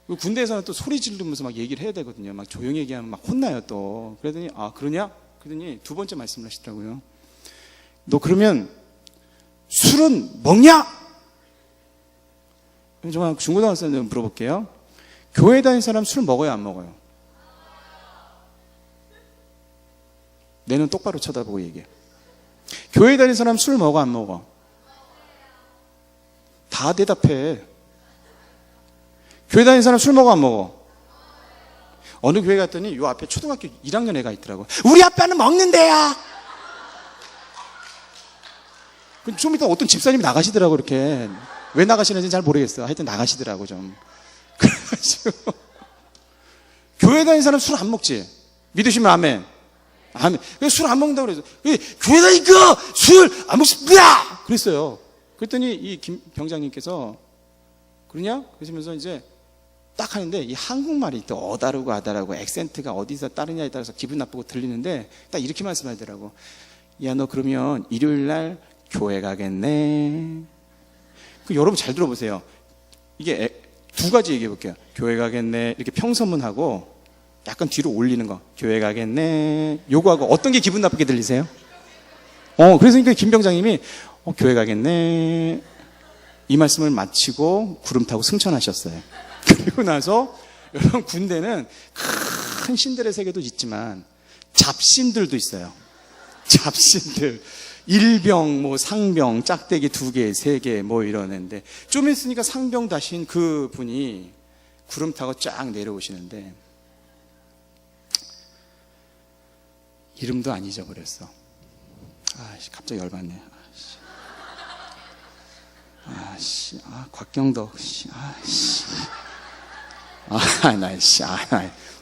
Speaker 1: 군대에서는 또 소리 지르면서 막 얘기를 해야 되거든요. 막 조용히 얘기하면 막 혼나요, 또. 그러더니, 아, 그러냐? 그러더니 두 번째 말씀을 하시더라고요. 너 그러면 술은 먹냐? 정말 중고등학생들 물어볼게요. 교회 다니는 사람 술 먹어요, 안 먹어요? 내 눈 똑바로 쳐다보고 얘기해. 교회 다니는 사람 술 먹어, 안 먹어? 다 대답해. 교회 다니는 사람 술 먹어, 안 먹어? 어느 교회 갔더니 요 앞에 초등학교 1학년 애가 있더라고. 우리 아빠는 먹는데요. 좀 이따 어떤 집사님이 나가시더라고, 이렇게. 왜 나가시는지 잘 모르겠어. 하여튼 나가시더라고, 좀. 그래가지고. 교회 다니는 사람 술 안 먹지? 믿으시면 아멘. 아멘. 술 안 먹는다고 그래서. 교회 다니까 술 안 먹습니다! 그랬어요. 그랬더니 이 김 병장님께서, 그러냐? 그러시면서 이제 딱 하는데 이 한국말이 또 어다르고 아다르고 액센트가 어디서 따르냐에 따라서 기분 나쁘고 들리는데 딱 이렇게 말씀하더라고. 야, 너 그러면 일요일 날 교회 가겠네. 여러분 잘 들어보세요. 이게 두 가지 얘기해 볼게요. 교회 가겠네. 이렇게 평서문하고 약간 뒤로 올리는 거. 교회 가겠네. 요거하고 어떤 게 기분 나쁘게 들리세요? 그래서 그러니까 김 병장님이 교회 가겠네. 이 말씀을 마치고 구름 타고 승천하셨어요. 그리고 나서 여러분 군대는 큰 신들의 세계도 있지만 잡신들도 있어요. 잡신들. 일병, 뭐 상병, 짝대기 2개, 3개 뭐 이러는데 좀 있으니까 상병 다신 그 분이 구름 타고 쫙 내려오시는데 이름도 안 잊어버렸어. 갑자기 열받네. 곽경덕.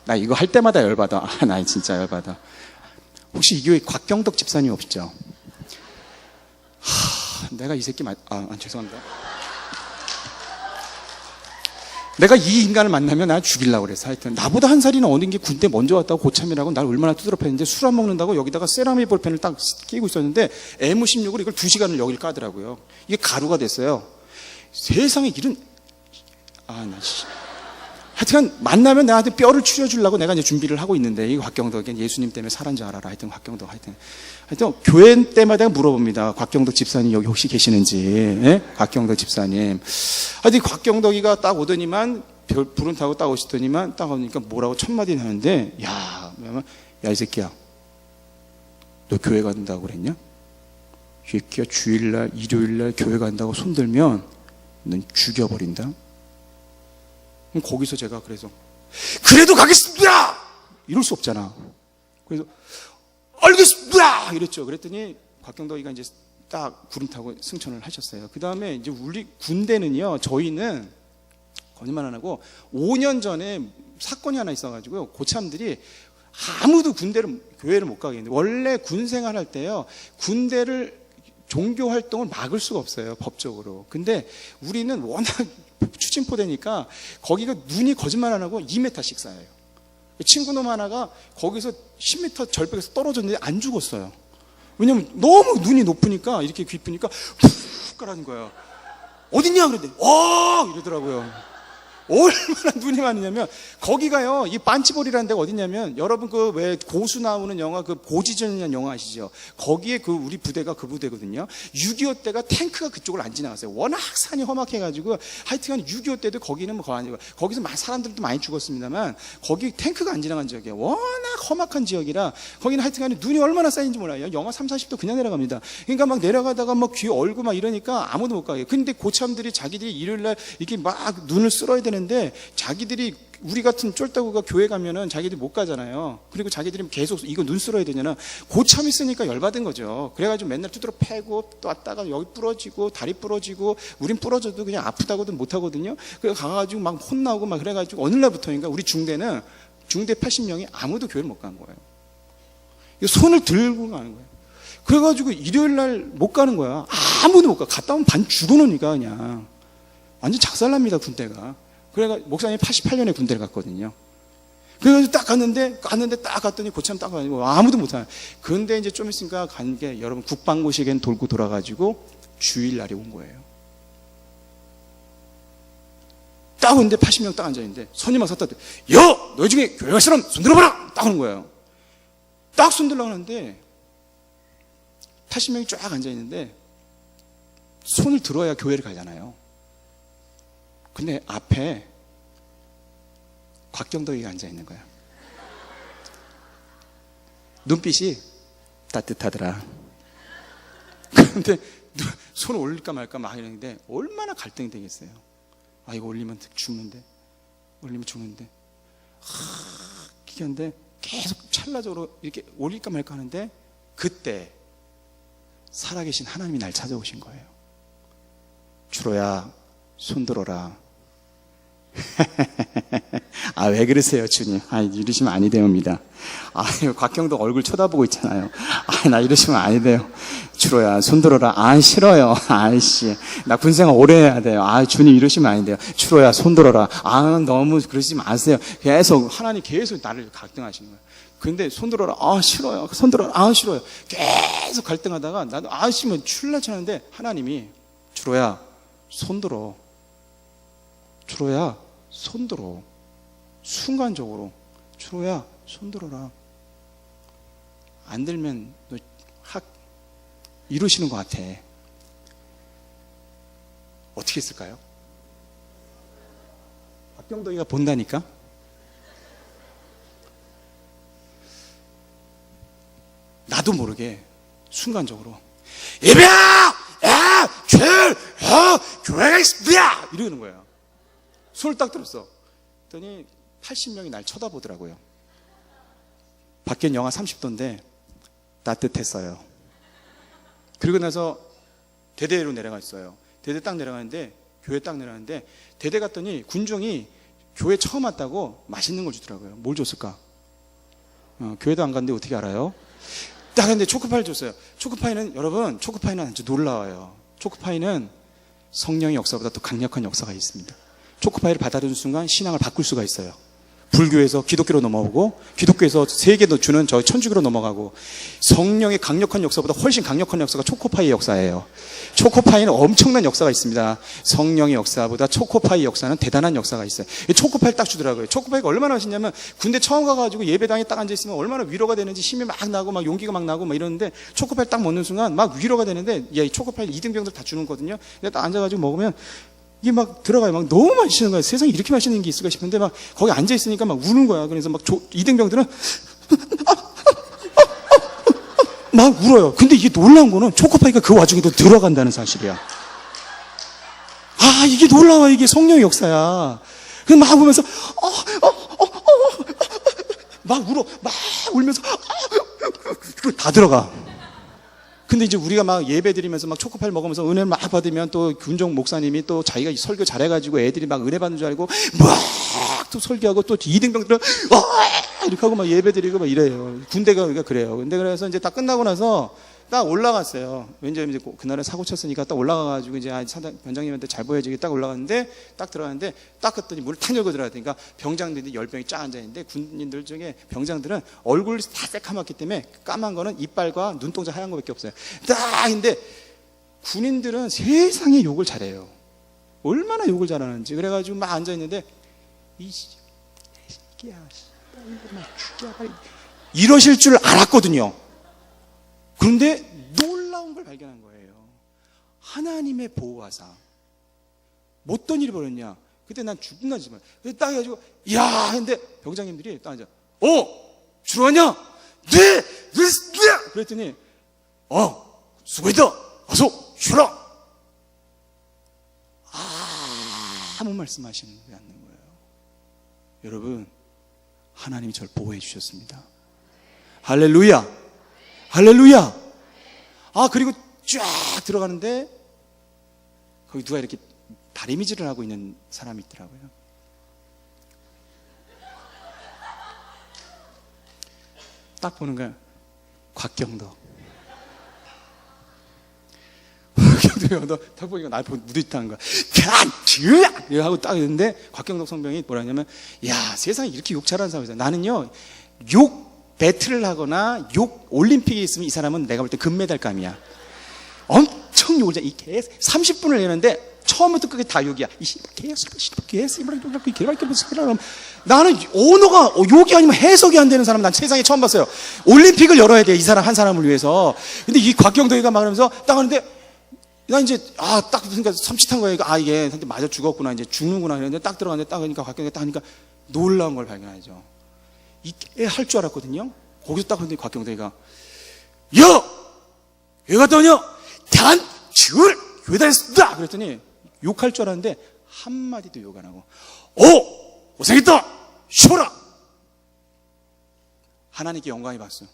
Speaker 1: 나 이거 할 때마다 열받아. 나 진짜 열받아. 혹시 이 교회 곽경덕 집사님 없죠? 내가 이 새끼 죄송합니다. 내가 이 인간을 만나면 나 죽이려고 그래서 하여튼 나보다 한 살이나 어린 게 군대 먼저 왔다고 고참이라고 날 얼마나 두드러팼는데 술 안 먹는다고 여기다가 세라믹 볼펜을 딱 끼고 있었는데 M16을 이걸 2시간을 여길 까더라고요. 이게 가루가 됐어요. 세상에 이런 하여튼 만나면 나한테 뼈를 추려주려고 내가 이제 준비를 하고 있는데 이 곽경덕이 예수님 때문에 살한 줄 알아라. 하여튼 곽경덕 하여튼 교회 때마다 물어봅니다. 곽경덕 집사님 여기 혹시 계시는지. 예? 곽경덕 집사님. 하여튼 곽경덕이가 딱 오더니만 불은 타고 딱 오시더니만 딱 오니까 뭐라고 첫 마디 하는데 야 이 새끼야 너 교회 간다고 그랬냐? 이 새끼야 주일날 일요일날 교회 간다고 손들면 넌 죽여버린다. 거기서 제가 그래도 가겠습니다! 이럴 수 없잖아. 그래서 알겠습니다! 이랬죠. 그랬더니 곽경덕이가 이제 딱 구름 타고 승천을 하셨어요. 그 다음에 이제 우리 군대는요, 저희는 거짓말 안 하고 5년 전에 사건이 하나 있어가지고요, 고참들이 아무도 교회를 못 가게 했는데, 원래 군 생활할 때요, 군대를 종교 활동을 막을 수가 없어요, 법적으로. 근데 우리는 워낙 추진포대니까 거기가 눈이 거짓말 안 하고 2m씩 쌓여요. 친구놈 하나가 거기서 10m 절벽에서 떨어졌는데 안 죽었어요. 왜냐면 너무 눈이 높으니까 이렇게 깊으니까 푹 가라는 거예요. 어딨냐 그랬더니 와 이러더라고요. 얼마나 눈이 많으냐면, 거기가요, 이 반치볼이라는 데가 어디냐면, 여러분 그 왜 고수 나오는 영화, 그 고지전이라는 영화 아시죠? 거기에 그 우리 부대가 그 부대거든요. 6.25 때가 탱크가 그쪽을 안 지나갔어요. 워낙 산이 험악해가지고, 하여튼간 6.25 때도 거기는 뭐 아니고, 거기서 사람들도 많이 죽었습니다만, 거기 탱크가 안 지나간 지역이에요. 워낙 험악한 지역이라, 거기는 하여튼간 눈이 얼마나 쌓인지 몰라요. 영하 3, 40도 그냥 내려갑니다. 그러니까 막 내려가다가 막 귀 얼고 막 이러니까 아무도 못 가요. 근데 고참들이 자기들이 일요일날 이렇게 막 눈을 쓸어야 되는데, 자기들이 우리 같은 쫄따구가 교회 가면은 자기들이 못 가잖아요. 그리고 자기들이 계속 이거 눈 쓸어야 되냐나, 고참 있으니까 열받은 거죠. 그래가지고 맨날 두드러 패고 또 왔다가 여기 부러지고 다리 부러지고, 우린 부러져도 그냥 아프다고든 못하거든요. 그래서 가가지고 막 혼나고 막 그래가지고 어느 날부터인가 우리 중대 80명이 아무도 교회를 못 간 거예요. 손을 들고 가는 거예요. 그래가지고 일요일 날 못 가는 거야. 아무도 못 가. 갔다 오면 반 죽어놓으니까 그냥. 완전 작살납니다, 군대가. 그래가 목사님이 88년에 군대를 갔거든요. 그래가지고 딱 갔는데 딱 갔더니 고참 딱 가지고 아무도 못 하는. 그런데 이제 좀 있으니까 간 게, 여러분 국방고시계는 돌고 돌아가지고 주일날이 온 거예요. 딱 오는데 80명 딱 앉아있는데, 선임만 섰다. 너희 중에 교회 갈 사람 손 들어봐라! 딱 하는 거예요. 딱 손 들려고 하는데 80명이 쫙 앉아있는데, 손을 들어야 교회를 가잖아요. 근데 앞에 곽경덕이가 앉아있는 거야. 눈빛이 따뜻하더라. 그런데 손을 올릴까 말까 막 이러는데, 얼마나 갈등이 되겠어요. 이거 올리면 죽는데, 올리면 죽는데, 기한데 계속 찰나적으로 이렇게 올릴까 말까 하는데, 그때 살아계신 하나님이 날 찾아오신 거예요. 주로야, 손들어라. 왜 그러세요, 주님? 이러시면 아니 되옵니다. 곽경덕 얼굴 쳐다보고 있잖아요. 나 이러시면 아니 돼요. 주로야, 손들어라. 싫어요. 아이씨. 나 군생활 오래 해야 돼요. 주님 이러시면 아니 돼요. 주로야, 손들어라. 너무 그러시지 마세요. 하나님 계속 나를 갈등하시는 거예요. 근데 손들어라. 싫어요. 손들어라. 싫어요. 계속 갈등하다가 나도 씨면 출라치는데, 하나님이 주로야, 손들어. 주로야, 손들어. 순간적으로 주로야, 손들어라. 안 들면 너 이러시는 것 같아. 어떻게 했을까요? 박경덕이가 본다니까? 나도 모르게 순간적으로 예배야! 교회가 있습니다! 이러는 거예요. 손을 딱 들었어. 그랬더니 80명이 날 쳐다보더라고요. 밖엔 영하 30도인데 따뜻했어요. 그리고 나서 대대로 내려갔어요. 대대 딱 내려가는데, 교회 딱 내려가는데, 대대 갔더니 군종이 교회 처음 왔다고 맛있는 걸 주더라고요. 뭘 줬을까? 교회도 안 갔는데 어떻게 알아요? 딱 근데 초코파이를 줬어요. 여러분, 초코파이는 아주 놀라워요. 초코파이는 성령의 역사보다 더 강력한 역사가 있습니다. 초코파이를 받아들인 순간 신앙을 바꿀 수가 있어요. 불교에서 기독교로 넘어오고, 기독교에서 세계도 주는 천주교로 넘어가고, 성령의 강력한 역사보다 훨씬 강력한 역사가 초코파이의 역사예요. 초코파이는 엄청난 역사가 있습니다. 성령의 역사보다 초코파이 역사는 대단한 역사가 있어요. 초코파이를 딱 주더라고요. 초코파이가 얼마나 맛있냐면, 군대 처음 가가지고 예배당에 딱 앉아있으면 얼마나 위로가 되는지, 힘이 막 나고 막 용기가 막 나고 막 이러는데, 초코파이를 딱 먹는 순간 막 위로가 되는데, 이 초코파이 2등병들 다 주는 거거든요. 근데 딱 앉아가지고 먹으면 이게 막 들어가요. 막 너무 맛있는 거예요. 세상에 이렇게 맛있는 게 있을까 싶은데, 막 거기 앉아있으니까 막 우는 거야. 그래서 막 2등병들은 막 울어요. 근데 이게 놀라운 거는 초코파이가 그 와중에도 들어간다는 사실이야. 이게 놀라워. 이게 성령의 역사야. 그래서 막 울면서 막 울어. 막 울면서 다 들어가. 근데 이제 우리가 막 예배 드리면서 막 초코파이를 먹으면서 은혜를 막 받으면, 또 군종 목사님이 또 자기가 설교 잘해가지고 애들이 막 은혜 받는 줄 알고 막 또 설교하고, 또 2등병들은 이렇게 하고 막 예배 드리고 막 이래요. 군대가 그래요. 근데 그래서 이제 다 끝나고 나서 딱 올라갔어요. 왜냐면 이제 그날은 사고 쳤으니까 딱 올라가가지고 이제 병장님한테 잘 보여주기 딱 올라갔는데, 딱 들어갔는데 딱 갔더니 문을 탁 열고 들어가니까 병장들이 10명이 쫙 앉아있는데, 군인들 중에 병장들은 얼굴이 다 새카맣기 때문에 까만 거는 이빨과 눈동자 하얀 거밖에 없어요. 딱 근데 군인들은 세상에 욕을 잘해요. 얼마나 욕을 잘하는지. 그래가지고 막 앉아있는데, 이 새끼야, 이러실 줄 알았거든요. 그런데 놀라운 걸 발견한 거예요. 하나님의 보호하사. 뭐 어떤 일이 벌어졌냐. 그때 난 죽나 지만. 딱 해가지고, 야! 했는데 병장님들이 딱 앉아. 주로하냐? 네! 그랬더니, 수고했다! 어서 쉬라! 아무 말씀하시는 게 않는 거예요. 여러분, 하나님이 저를 보호해 주셨습니다. 할렐루야! 할렐루야! 그리고 쫙 들어가는데, 거기 누가 이렇게 다리미질을 하고 있는 사람이 있더라고요. 딱 보는 거야. 곽경덕. 곽경덕 딱 보니까 날 보고 무디타는 거야. 이거 하고 딱 있는데 곽경덕 성병이 뭐라 하냐면, 야, 세상에 이렇게 욕 잘하는 사람이 있어. 나는요, 욕 배틀을 하거나 욕 올림픽에 있으면 이 사람은 내가 볼 때 금메달감이야. 엄청 욕을 이 30분을 내는데 처음부터 끝까지 다 욕이야. 나는 언어가 욕이 아니면 해석이 안 되는 사람 난 세상에 처음 봤어요. 올림픽을 열어야 돼, 이 사람 한 사람을 위해서. 근데 이 곽경덕이가 막 그러면서 딱 하는데, 나 이제 딱 그러니까 섬찟한 거예요. 이게 한테 맞아 죽었구나, 이제 죽는구나. 그랬는데 딱 들어갔는데 딱 하니까 곽경덕이 딱 하니까 놀라운 걸 발견하죠. 이게 할 줄 알았거든요. 거기서 딱 하는데 곽경덕이가, 왜 갔다 오냐? 단줄 교회다 했습니다. 그랬더니 욕할 줄 알았는데 한마디도 욕 안 하고, 고생했다! 쉬어라! 하나님께 영광이 받았어.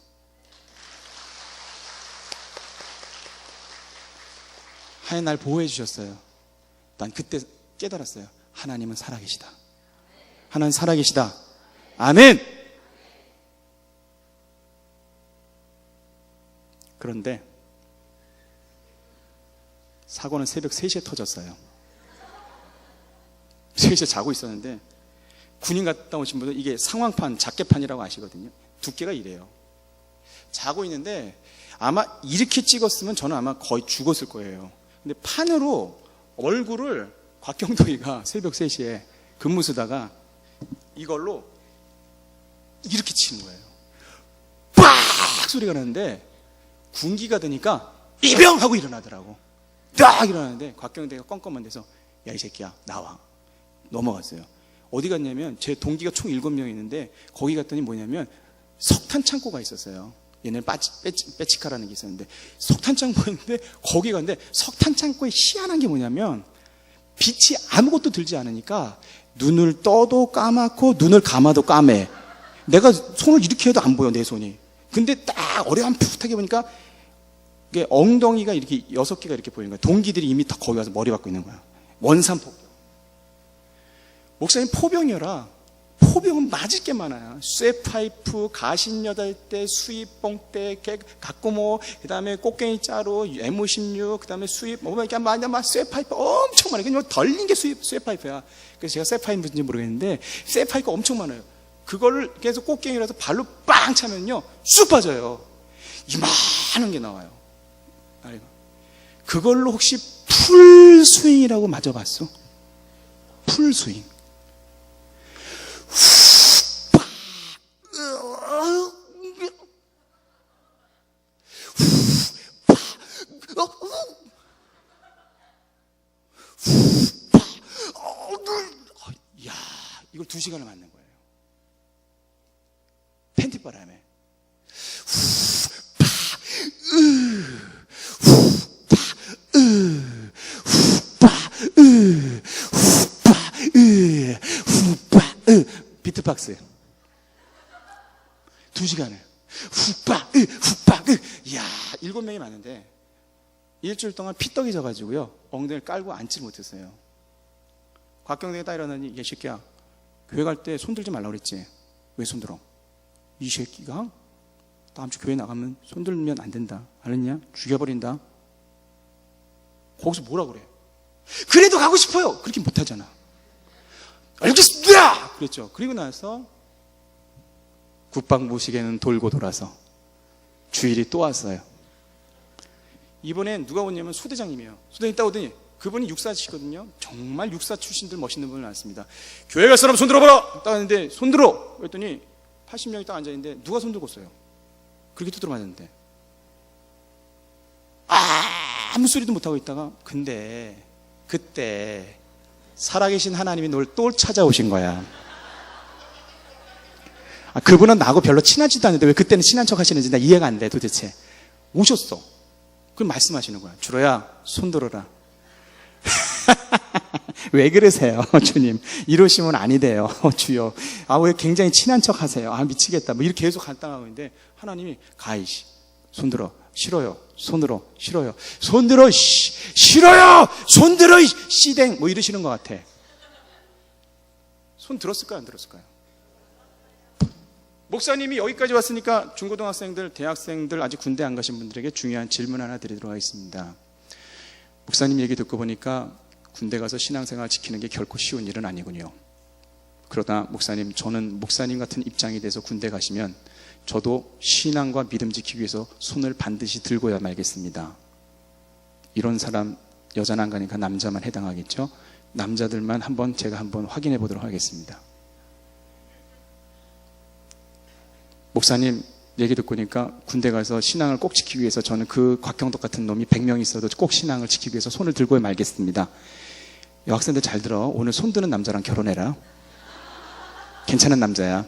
Speaker 1: 하나님 날 보호해 주셨어요. 난 그때 깨달았어요. 하나님은 살아계시다. 하나님 살아계시다. 아멘! 그런데 사고는 새벽 3시에 터졌어요. 3시에 자고 있었는데, 군인 갔다 오신 분들 이게 상황판, 작게판이라고 아시거든요. 두께가 이래요. 자고 있는데 아마 이렇게 찍었으면 저는 아마 거의 죽었을 거예요. 근데 판으로 얼굴을 곽경덕이가 새벽 3시에 근무 쓰다가 이걸로 이렇게 치는 거예요. 빡! 소리가 나는데 군기가 드니까 이병! 하고 일어나더라고. 딱 일어나는데 곽경덕이가 껌껌한 데서, 야, 이 새끼야, 나와. 넘어갔어요. 어디 갔냐면 제 동기가 총 7명 있는데 거기 갔더니 뭐냐면 석탄 창고가 있었어요. 얘네는 빼치카라는 게 있었는데 석탄 창고였는데 거기 갔는데 석탄 창고에 희한한 게 뭐냐면 빛이 아무것도 들지 않으니까 눈을 떠도 까맣고 눈을 감아도 까매. 내가 손을 이렇게 해도 안 보여, 내 손이. 근데 딱 어렴풋하게 보니까 이게 엉덩이가 이렇게 6개가 이렇게 보이는 거야. 동기들이 이미 다 거기 가서 머리 박고 있는 거야. 원산포병. 목사님 포병이어라. 포병은 맞을 게 많아요. 쇠파이프, 가신 8대, 수입봉대, 각고모, 그 다음에 꽃갱이 자루, M56, 그 다음에 수입, 이렇게 막 쇠파이프 엄청 많아요. 그냥 덜린 게 쇠파이프야. 그래서 제가 쇠파이프인지 모르겠는데, 쇠파이프가 엄청 많아요. 그거를 계속 꽃갱이라서 발로 빵 차면요, 쑥 빠져요. 이만한 게 나와요. 그걸로 혹시 풀스윙이라고 맞아봤어? 풀스윙. 야, 이걸 2시간을 맞는 거예요. 팬티바람에. 비트박스 2시간을 이야, 7명이 많은데 일주일 동안 피떡이 져가지고요 엉덩이를 깔고 앉지 못했어요. 곽경덕이 딱 일어나니, 이 새끼야, 교회 갈 때 손 들지 말라고 그랬지. 왜 손 들어? 이 새끼가 다음 주 교회 나가면 손 들면 안 된다, 알았냐? 죽여버린다. 거기서 뭐라 그래? 그래도 가고 싶어요. 그렇게 못하잖아. 알겠습니다! 그랬죠. 그리고 나서 국방부시계는 돌고 돌아서 주일이 또 왔어요. 이번엔 누가 오냐면 소대장님이에요. 소대장님 딱 오더니, 그분이 육사시거든요. 정말 육사 출신들 멋있는 분이 많습니다. 교회 갈 사람 손 들어봐라! 딱 하는데 손 들어! 그랬더니 80명이 딱 앉아있는데 누가 손 들고 있어요? 그렇게 두드려 맞았는데 아무 소리도 못하고 있다가 근데 그때 살아계신 하나님이 널 또 찾아오신 거야. 그분은 나하고 별로 친하지도 않는데 왜 그때는 친한 척 하시는지 나 이해가 안 돼 도대체. 오셨어. 그럼 말씀하시는 거야. 주로야 손 들어라. 왜 그러세요 주님? 이러시면 아니 돼요 주여. 왜 굉장히 친한 척 하세요? 미치겠다. 뭐 이렇게 계속 간당하고 있는데 하나님이 가이시 손 들어. 싫어요. 손으로 싫어요. 손 들어. 싫어요. 손 들어. 씨댕 뭐 이러시는 것 같아. 손 들었을까요? 안 들었을까요? 목사님이 여기까지 왔으니까 중고등학생들, 대학생들 아직 군대 안 가신 분들에게 중요한 질문 하나 드리도록 하겠습니다. 목사님 얘기 듣고 보니까 군대 가서 신앙생활 지키는 게 결코 쉬운 일은 아니군요. 그러다 목사님, 저는 목사님 같은 입장이 돼서 군대 가시면 저도 신앙과 믿음 지키기 위해서 손을 반드시 들고야 말겠습니다. 이런 사람 여자는 안 가니까 남자만 해당하겠죠? 남자들만 제가 한번 확인해 보도록 하겠습니다. 목사님 얘기 듣고 보니까 군대 가서 신앙을 꼭 지키기 위해서 저는 그 곽경덕 같은 놈이 100명 있어도 꼭 신앙을 지키기 위해서 손을 들고 말겠습니다. 여학생들 잘 들어. 오늘 손 드는 남자랑 결혼해라. 괜찮은 남자야.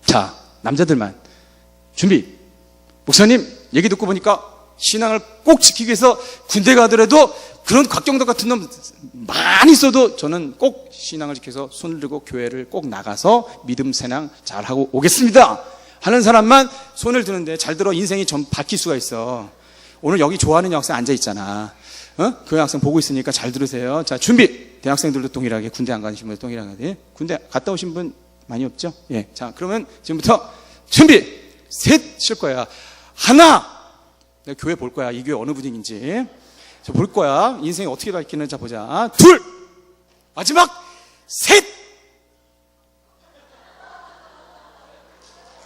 Speaker 1: 자, 남자들만 준비. 목사님 얘기 듣고 보니까 신앙을 꼭 지키기 위해서 군대 가더라도 그런 곽경덕 같은 놈 많이 있어도 저는 꼭 신앙을 지켜서 손을 들고 교회를 꼭 나가서 믿음 신앙 잘하고 오겠습니다 하는 사람만 손을 드는데, 잘 들어. 인생이 좀 바뀔 수가 있어. 오늘 여기 좋아하는 여학생 앉아있잖아. 교회 학생 보고 있으니까 잘 들으세요. 자, 준비. 대학생들도 동일하게, 군대 안 가신 분들 동일하게. 군대 갔다 오신 분 많이 없죠? 예. 자, 그러면 지금부터 준비. 셋 쉴 거야. 하나. 내가 교회 볼 거야. 이 교회 어느 분위기인지 볼 거야. 인생이 어떻게 바뀌는지 자 보자. 둘. 마지막. 셋.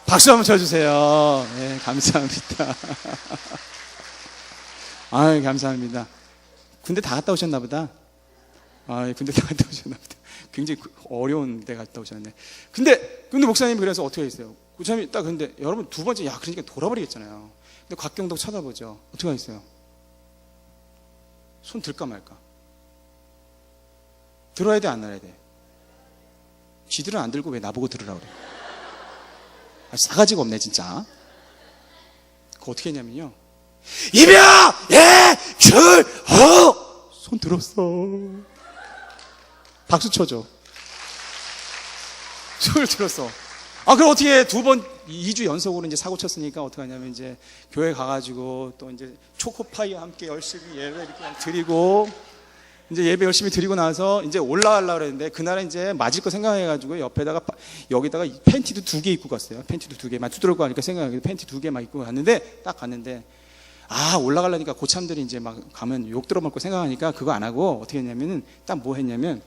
Speaker 1: 박수 한번 쳐주세요. 네, 감사합니다. 아유, 감사합니다. 군대 다 갔다 오셨나 보다. 군대 다 갔다 오셨나 보다. 굉장히 어려운 데 갔다 오셨네. 근데 목사님 그래서 어떻게 했어요? 목사님이 딱 근데 여러분 두 번째, 그러니까 돌아버리겠잖아요. 근데 곽경덕 쳐다보죠. 어떻게 하겠어요? 손 들까 말까? 들어야 돼, 안 들어야 돼? 지들은 안 들고 왜 나보고 들으라고 그래? 싸가지가 없네 진짜. 그거 어떻게 했냐면요, 이병 예 줄 손 들었어. 박수 쳐줘. 손을 들었어. 그럼 어떻게 해? 2주 연속으로 이제 사고 쳤으니까 어떻게 하냐면 이제 교회 가가지고 또 이제 초코파이와 함께 열심히 예배 이렇게 드리고, 이제 예배 열심히 드리고 나서 이제 올라가려고 그랬는데, 그날은 이제 맞을 거 생각해가지고 여기다가 팬티도 2개 입고 갔어요. 팬티도 2개만 두드러고 하니까 생각하기도 팬티 2개만 입고 갔는데, 딱 갔는데, 올라가려니까 고참들이 이제 막 가면 욕 들어먹고 생각하니까 그거 안 하고 어떻게 했냐면은, 딱 뭐 했냐면,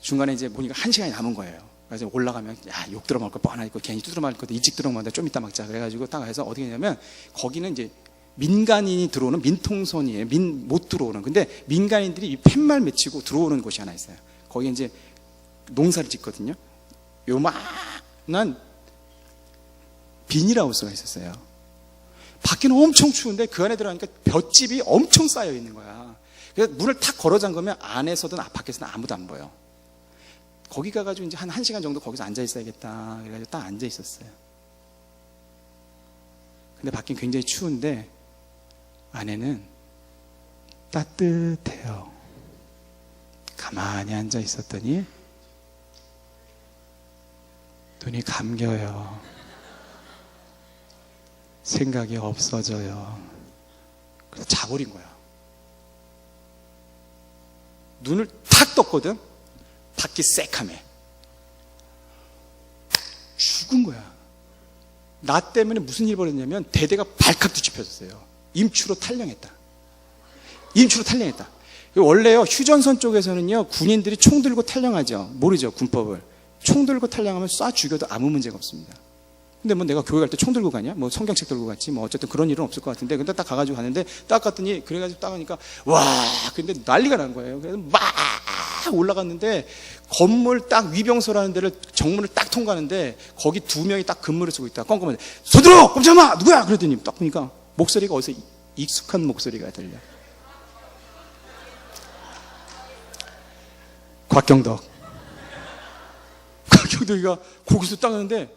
Speaker 1: 중간에 이제 보니까 1시간이 남은 거예요. 그래서 올라가면 욕 들어먹을 거 뻔하고 괜히 두드려 맞을 것도 일찍 들어먹는데 좀 이따 막자. 그래가지고 딱 해서 어떻게 했냐면, 거기는 이제 민간인이 들어오는 민통선이에요. 못 들어오는. 근데 민간인들이 이 팻말 맺히고 들어오는 곳이 하나 있어요. 거기 이제 농사를 짓거든요. 요만한 비닐하우스가 있었어요. 밖에는 엄청 추운데 그 안에 들어가니까 볏짚이 엄청 쌓여 있는 거야. 그래서 문을 탁 걸어 잠그면 안에서든 밖에서든 아무도 안 보여. 거기 가가지고 이제 한 1시간 정도 거기서 앉아 있어야겠다. 그래가지고 딱 앉아 있었어요. 근데 밖엔 굉장히 추운데 안에는 따뜻해요. 가만히 앉아 있었더니 눈이 감겨요. 생각이 없어져요. 그래서 자버린 거야. 눈을 탁 떴거든. 밖이 새카매. 죽은 거야. 나 때문에 무슨 일이 벌어졌냐면 대대가 발칵 뒤집혀졌어요. 임추로 탈령했다. 원래요, 휴전선 쪽에서는요, 군인들이 총 들고 탈령하죠. 모르죠, 군법을. 총 들고 탈령하면 쏴 죽여도 아무 문제가 없습니다. 근데 뭐 내가 교회 갈 때 총 들고 가냐? 뭐 성경책 들고 갔지. 뭐 어쨌든 그런 일은 없을 것 같은데. 근데 딱 가가지고 갔는데 딱 갔더니 그래가지고 딱 하니까 와, 근데 난리가 난 거예요. 그래서 막 올라갔는데 건물 딱 위병소라는 데를 정문을 딱 통과하는데 거기 2명이 딱 근무를 쓰고 있다. 껌껌한데 손 들어! 꼼짝마! 누구야? 그랬더니 딱 보니까 목소리가 어디서 익숙한 목소리가 들려. 곽경덕이가 거기서 딱 하는데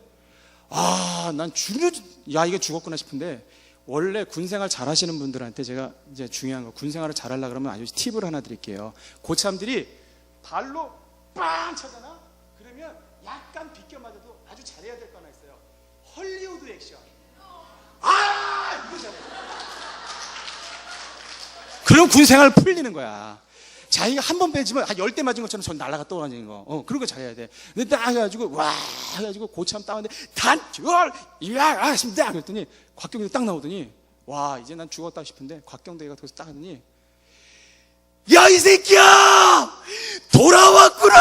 Speaker 1: 난 야, 이게 죽었구나 싶은데, 원래 군생활 잘 하시는 분들한테 제가 이제 중요한 거, 군생활을 잘 하려고 그러면 아주 팁을 하나 드릴게요. 고참들이 발로 빵 차잖아? 그러면 약간 비껴 맞아도 아주 잘해야 될 거 하나 있어요. 헐리우드 액션. 이거 잘해. 그럼 군생활 풀리는 거야. 자기가 한 번 빼지면 한 10대 맞은 것처럼 전 날아가 떠다니는 거. 그런 거 잘해야 돼. 근데 딱 해가지고, 해가지고 고참 따는데, 있습니다. 그랬더니, 곽경대 딱 나오더니, 이제 난 죽었다 싶은데, 곽경대가 거기서 딱 하더니, 야, 이 새끼야! 돌아왔구나!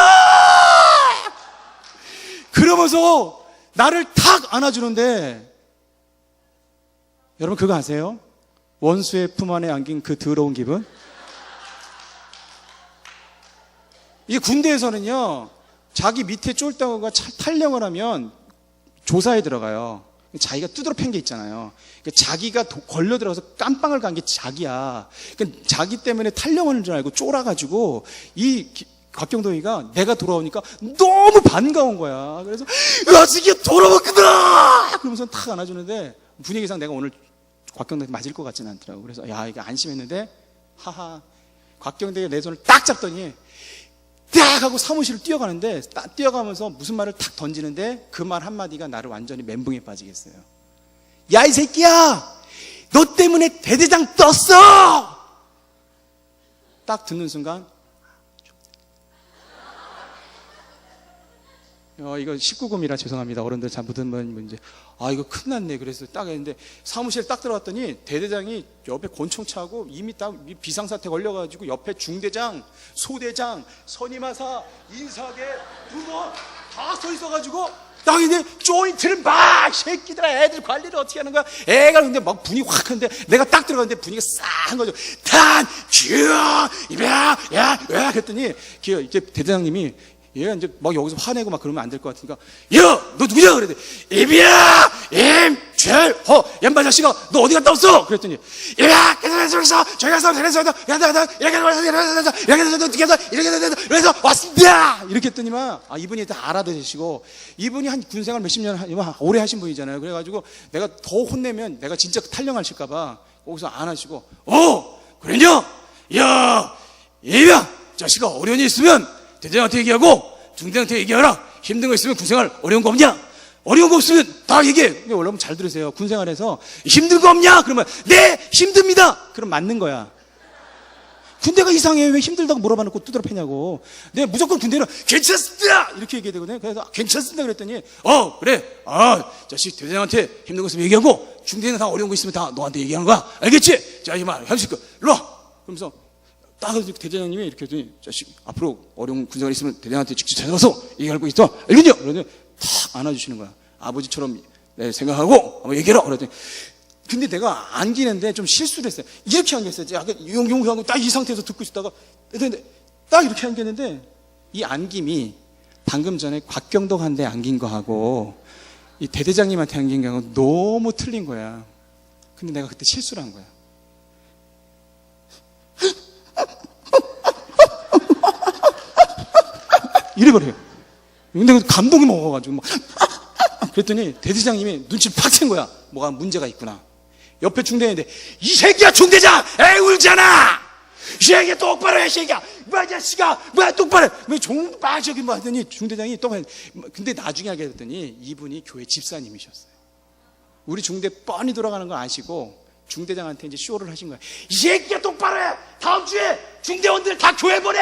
Speaker 1: 그러면서 나를 탁 안아주는데, 여러분 그거 아세요? 원수의 품 안에 안긴 그 더러운 기분? 이게 군대에서는요, 자기 밑에 쫄다구가 탈령을 하면 조사에 들어가요. 자기가 두드러 팬 게 있잖아요. 그러니까 자기가 걸려 들어가서 깜빵을 간 게 자기야. 그러니까 자기 때문에 탈령하는 줄 알고 쫄아가지고 이 곽경동이가 내가 돌아오니까 너무 반가운 거야. 그래서 야, 지금 돌아왔구나! 그러면서 탁 안아주는데 분위기상 내가 오늘 곽경동이 맞을 것 같지는 않더라고. 그래서 야, 이거 안심했는데 하하, 곽경동이 내 손을 딱 잡더니 딱 하고 사무실을 뛰어가는데, 딱 뛰어가면서 무슨 말을 탁 던지는데 그 말 한마디가 나를 완전히 멘붕에 빠지겠어요. 야, 이 새끼야! 너 때문에 대대장 떴어! 딱 듣는 순간, 이거 19금이라 죄송합니다. 어른들 잘 못 듣는 문제. 이거 큰일 났네. 그래서 딱 했는데 사무실에 딱 들어갔더니 대대장이 옆에 권총 차고 이미 딱 비상사태 걸려가지고 옆에 중대장, 소대장, 선임하사, 인사계, 부모 다 서 있어가지고 딱 이제 조인트를 막 새끼들아, 애들 관리를 어떻게 하는 거야? 애가 근데 막 분위기 확 하는데 내가 딱 들어갔는데 분위기가 싹한 거죠. 야, 그랬더니 이제 대대장님이 얘가 이제 막 여기서 화내고 막 그러면 안 될 것 같으니까, 야, 너 누구냐? 그랬더니, 이비야! 임철호! 얀바 자식아, 너 어디 갔다 왔어? 그랬더니, 이비야! 저기 가서, 이래서 왔습니다! 이렇게 했더니만, 이분이 다 알아들으시고, 이분이 한 군생활 몇십 년, 오래 하신 분이잖아요. 그래가지고, 내가 더 혼내면 내가 진짜 탈령하실까봐, 거기서 안 하시고, 그랬냐? 야! 이비야! 자식아, 어려운 일 있으면, 대대장한테 얘기하고 중대장한테 얘기하라. 힘든 거 있으면 군생활 어려운 거 없냐? 어려운 거 없으면 다 얘기해. 근데 여러분 잘 들으세요. 군생활에서 힘든 거 없냐? 그러면 네, 힘듭니다. 그럼 맞는 거야. 군대가 이상해. 왜 힘들다고 물어봐놓고 두드러 패냐고. 네, 무조건 군대는 괜찮습니다! 이렇게 얘기해야 되거든요. 그래서 괜찮습니다 그랬더니 그래. 자식 대대장한테 힘든 거 있으면 얘기하고 중대장 다 어려운 거 있으면 다 너한테 얘기하는 거야. 알겠지? 자, 이만 현식 일로 와. 그러면서 딱 대대장님이 이렇게 했더니, 자식, 앞으로 어려운 군생활 있으면 대대장한테 직접 찾아가서 얘기하고 있어. 알겠냐? 그러더니 탁 안아주시는 거야. 아버지처럼 생각하고 한번 얘기해라. 그러더니, 근데 내가 안기는데 좀 실수를 했어요. 이렇게 안겼어요. 약간 용용하고 딱 이 상태에서 듣고 있다가 딱 이렇게 안겼는데, 이 안김이 방금 전에 곽경덕한테 안긴 거하고 이 대대장님한테 안긴 거하고 너무 틀린 거야. 근데 내가 그때 실수를 한 거야. 이래버려요. 근데 감동이 먹어가지고 막 그랬더니 대대장님이 눈치를 팍 챈 거야. 뭐가 문제가 있구나. 옆에 중대장인데, 이 새끼야 중대장! 에이, 울잖아! 이 새끼야 똑바로 해, 이 새끼야! 뭐야, 자식아! 뭐야, 똑바로 해! 왜 종박 저기 뭐 하더니 중대장이 똑바로 해. 근데 나중에 알게 됐더니 이분이 교회 집사님이셨어요. 우리 중대 뻔히 돌아가는 거 아시고 중대장한테 이제 쇼를 하신 거야. 이 새끼야 똑바로 해! 다음 주에 중대원들 다 교회 보내!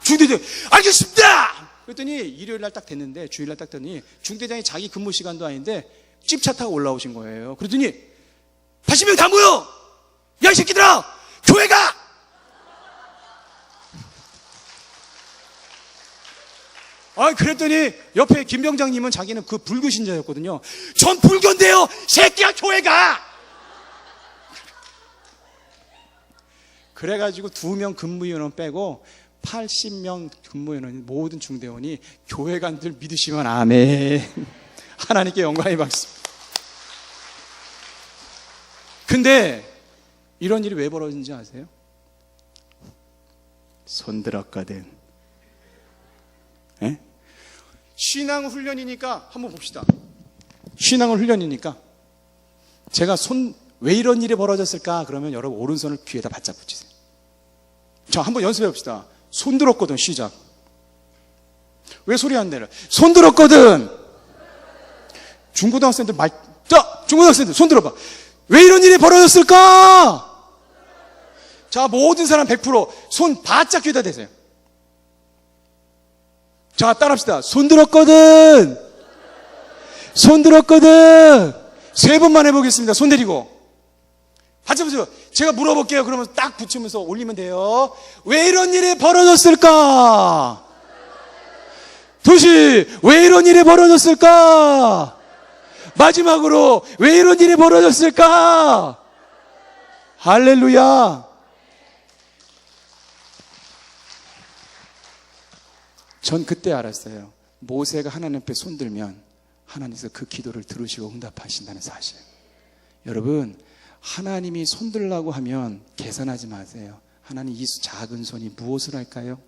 Speaker 1: 중대장, 알겠습니다! 그랬더니 일요일 날 딱 됐는데, 주일 날 딱 됐더니 중대장이 자기 근무 시간도 아닌데 찝차 타고 올라오신 거예요. 그랬더니 80명 다 모여! 야, 이 새끼들아! 교회 가! 그랬더니 옆에 김병장님은 자기는 그 불교 신자였거든요. 전 불교인데요, 새끼야, 교회가! 그래가지고 2명 근무위원은 빼고 80명 근무위원은 모든 중대원이 교회관들 믿으시면 아멘. 하나님께 영광의 박수. 근데 이런 일이 왜 벌어진지 아세요? 손들었거든. 예? 신앙 훈련이니까 한번 봅시다. 신앙 훈련이니까 제가 왜 이런 일이 벌어졌을까? 그러면 여러분 오른손을 귀에다 바짝 붙이세요. 자, 한번 연습해 봅시다. 손들었거든. 시작. 왜 소리 안 내려? 손들었거든. 중고등학생들 중고등학생들 손 들어봐. 왜 이런 일이 벌어졌을까? 자, 모든 사람 100% 손 바짝 귀에다 대세요. 자, 따라합시다. 손들었거든. 손들었거든. 3번만 해보겠습니다. 손 데리고. 같이 보세요. 제가 물어볼게요. 그러면 딱 붙이면서 올리면 돼요. 왜 이런 일이 벌어졌을까? 도시, 왜 이런 일이 벌어졌을까? 마지막으로, 왜 이런 일이 벌어졌을까? 할렐루야. 전 그때 알았어요. 모세가 하나님 앞에 손들면 하나님께서 그 기도를 들으시고 응답하신다는 사실. 여러분, 하나님이 손들라고 하면 계산하지 마세요. 하나님 이 작은 손이 무엇을 할까요?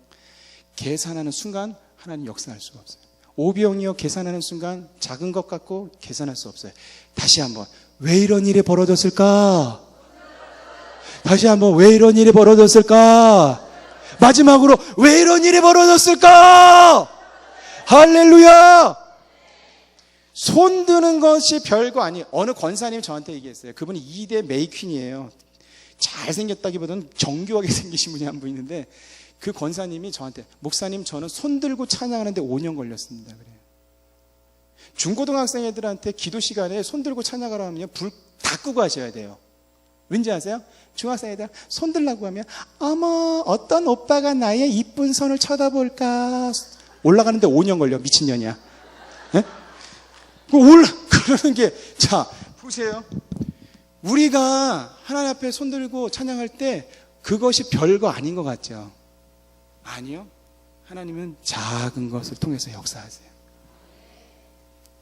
Speaker 1: 계산하는 순간 하나님 역사할 수가 없어요. 오병이어 계산하는 순간 작은 것 같고 계산할 수 없어요. 다시 한번, 왜 이런 일이 벌어졌을까? 다시 한번, 왜 이런 일이 벌어졌을까? 마지막으로, 왜 이런 일이 벌어졌을까? 할렐루야! 손드는 것이 별거 아니에요. 어느 권사님이 저한테 얘기했어요. 그분이 2대 메이퀸이에요. 잘생겼다기보다는 정교하게 생기신 분이 한 분 있는데, 그 권사님이 저한테, 목사님, 저는 손들고 찬양하는데 5년 걸렸습니다. 그래요. 중고등학생 애들한테 기도 시간에 손들고 찬양하라 하면 불 다 끄고 하셔야 돼요. 왠지 아세요? 중학생 애들 손들라고 하면, 어머, 어떤 오빠가 나의 이쁜 손을 쳐다볼까? 올라가는데 5년 걸려. 미친년이야. 네? 그러는 게, 자, 보세요. 우리가 하나님 앞에 손들고 찬양할 때 그것이 별거 아닌 것 같죠? 아니요. 하나님은 작은 것을 통해서 역사하세요.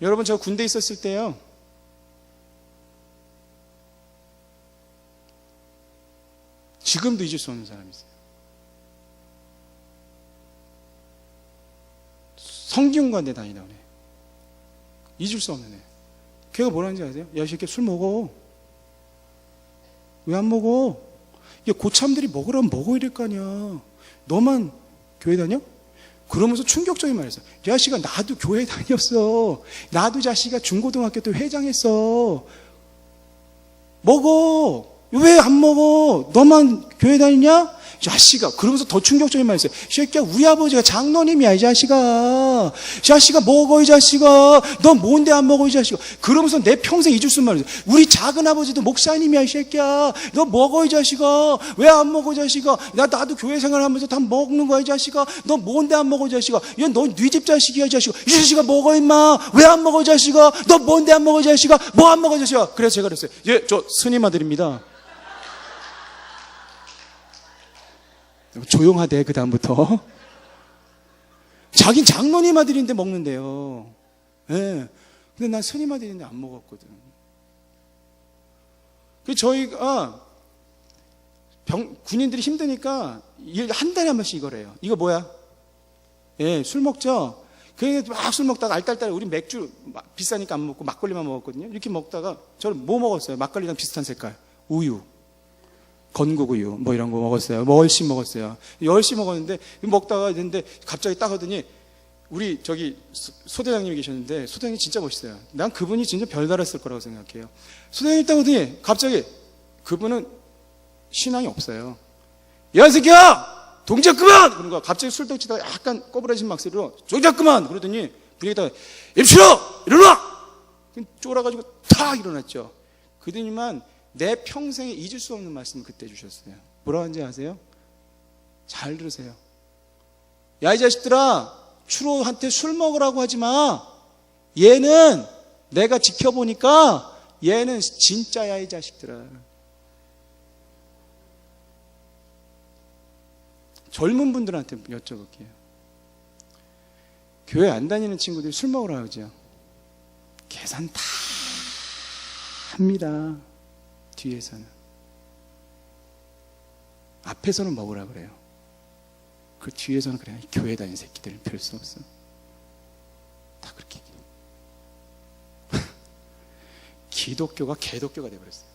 Speaker 1: 여러분, 저 군대 있었을 때요, 지금도 잊을 수 없는 사람이 있어요. 성균관대 다니던 애. 잊을 수 없는 애. 걔가 뭐라는지 아세요? 야, 이 새끼 술 먹어. 왜 안 먹어? 야, 고참들이 먹으라면 먹어 이럴 거 아니야. 너만 교회 다녀? 그러면서 충격적인 말을 했어요. 자식아, 나도 교회 다녔어. 나도 자식아 중고등학교 때 회장했어. 먹어. 왜 안 먹어? 너만 교회 다니냐? 자식아. 그러면서 더 충격적인 말을 했어요. 이 새끼야, 우리 아버지가 장로님이야, 이 자식아. 자식아, 먹어, 이 자식아. 너 뭔데 안 먹어, 이 자식아. 그러면서 내 평생 잊을 수 없는 말을 했어요. 우리 작은 아버지도 목사님이야, 이 새끼야. 너 먹어, 이 자식아. 왜 안 먹어, 이 자식아. 나도 교회 생활하면서 다 먹는 거야, 이 자식아. 너 뭔데 안 먹어, 이 자식아. 야, 너 네 집 자식이야, 이 자식아. 이 자식아, 먹어, 임마. 왜 안 먹어, 이 자식아. 너 뭔데 안 먹어, 이 자식아. 뭐 안 먹어, 이 자식아. 그래서 제가 그랬어요. 예, 저 스님 아들입니다. 조용하대, 그 다음부터. 자긴 장로님 아들인데 먹는데요. 예. 근데 난 스님 아들인데 안 먹었거든. 저희가 군인들이 힘드니까 한 달에 한 번씩 이걸 해요. 이거 뭐야? 예, 술 먹죠? 그냥 막 술 먹다가 알딸딸, 우리 맥주 비싸니까 안 먹고 막걸리만 먹었거든요. 이렇게 먹다가 저는 뭐 먹었어요? 막걸리랑 비슷한 색깔. 우유. 건국우유 뭐 이런 거 먹었어요. 뭐 열심히 먹었어요. 열심히 먹었는데 먹다가 있는데 갑자기 딱 하더니 우리 저기 소대장님이 계셨는데, 소대장님 진짜 멋있어요. 난 그분이 진짜 별달았을 거라고 생각해요. 소대장님 딱 하더니 갑자기, 그분은 신앙이 없어요. 야, 이 새끼야! 동작 그만! 그런 거 갑자기 술 덩치다가 약간 꼬부라진 목소리로 동작 그만! 그러더니 분위기다가 입시로! 일어나! 쫄아가지고 탁 일어났죠. 그러더니만 내 평생에 잊을 수 없는 말씀을 그때 주셨어요. 뭐라고 하는지 아세요? 잘 들으세요. 야, 이 자식들아, 추로한테 술 먹으라고 하지 마. 얘는 내가 지켜보니까 얘는 진짜야, 이 자식들아. 젊은 분들한테 여쭤볼게요. 교회 안 다니는 친구들이 술 먹으라 그러죠. 계산 다 합니다. 뒤에서는. 앞에서는 먹으라 그래요. 그 뒤에서는 그래요. 교회 다니는 새끼들 별 수 없어. 다 그렇게 얘기해요. 기독교가 개독교가 돼버렸어요.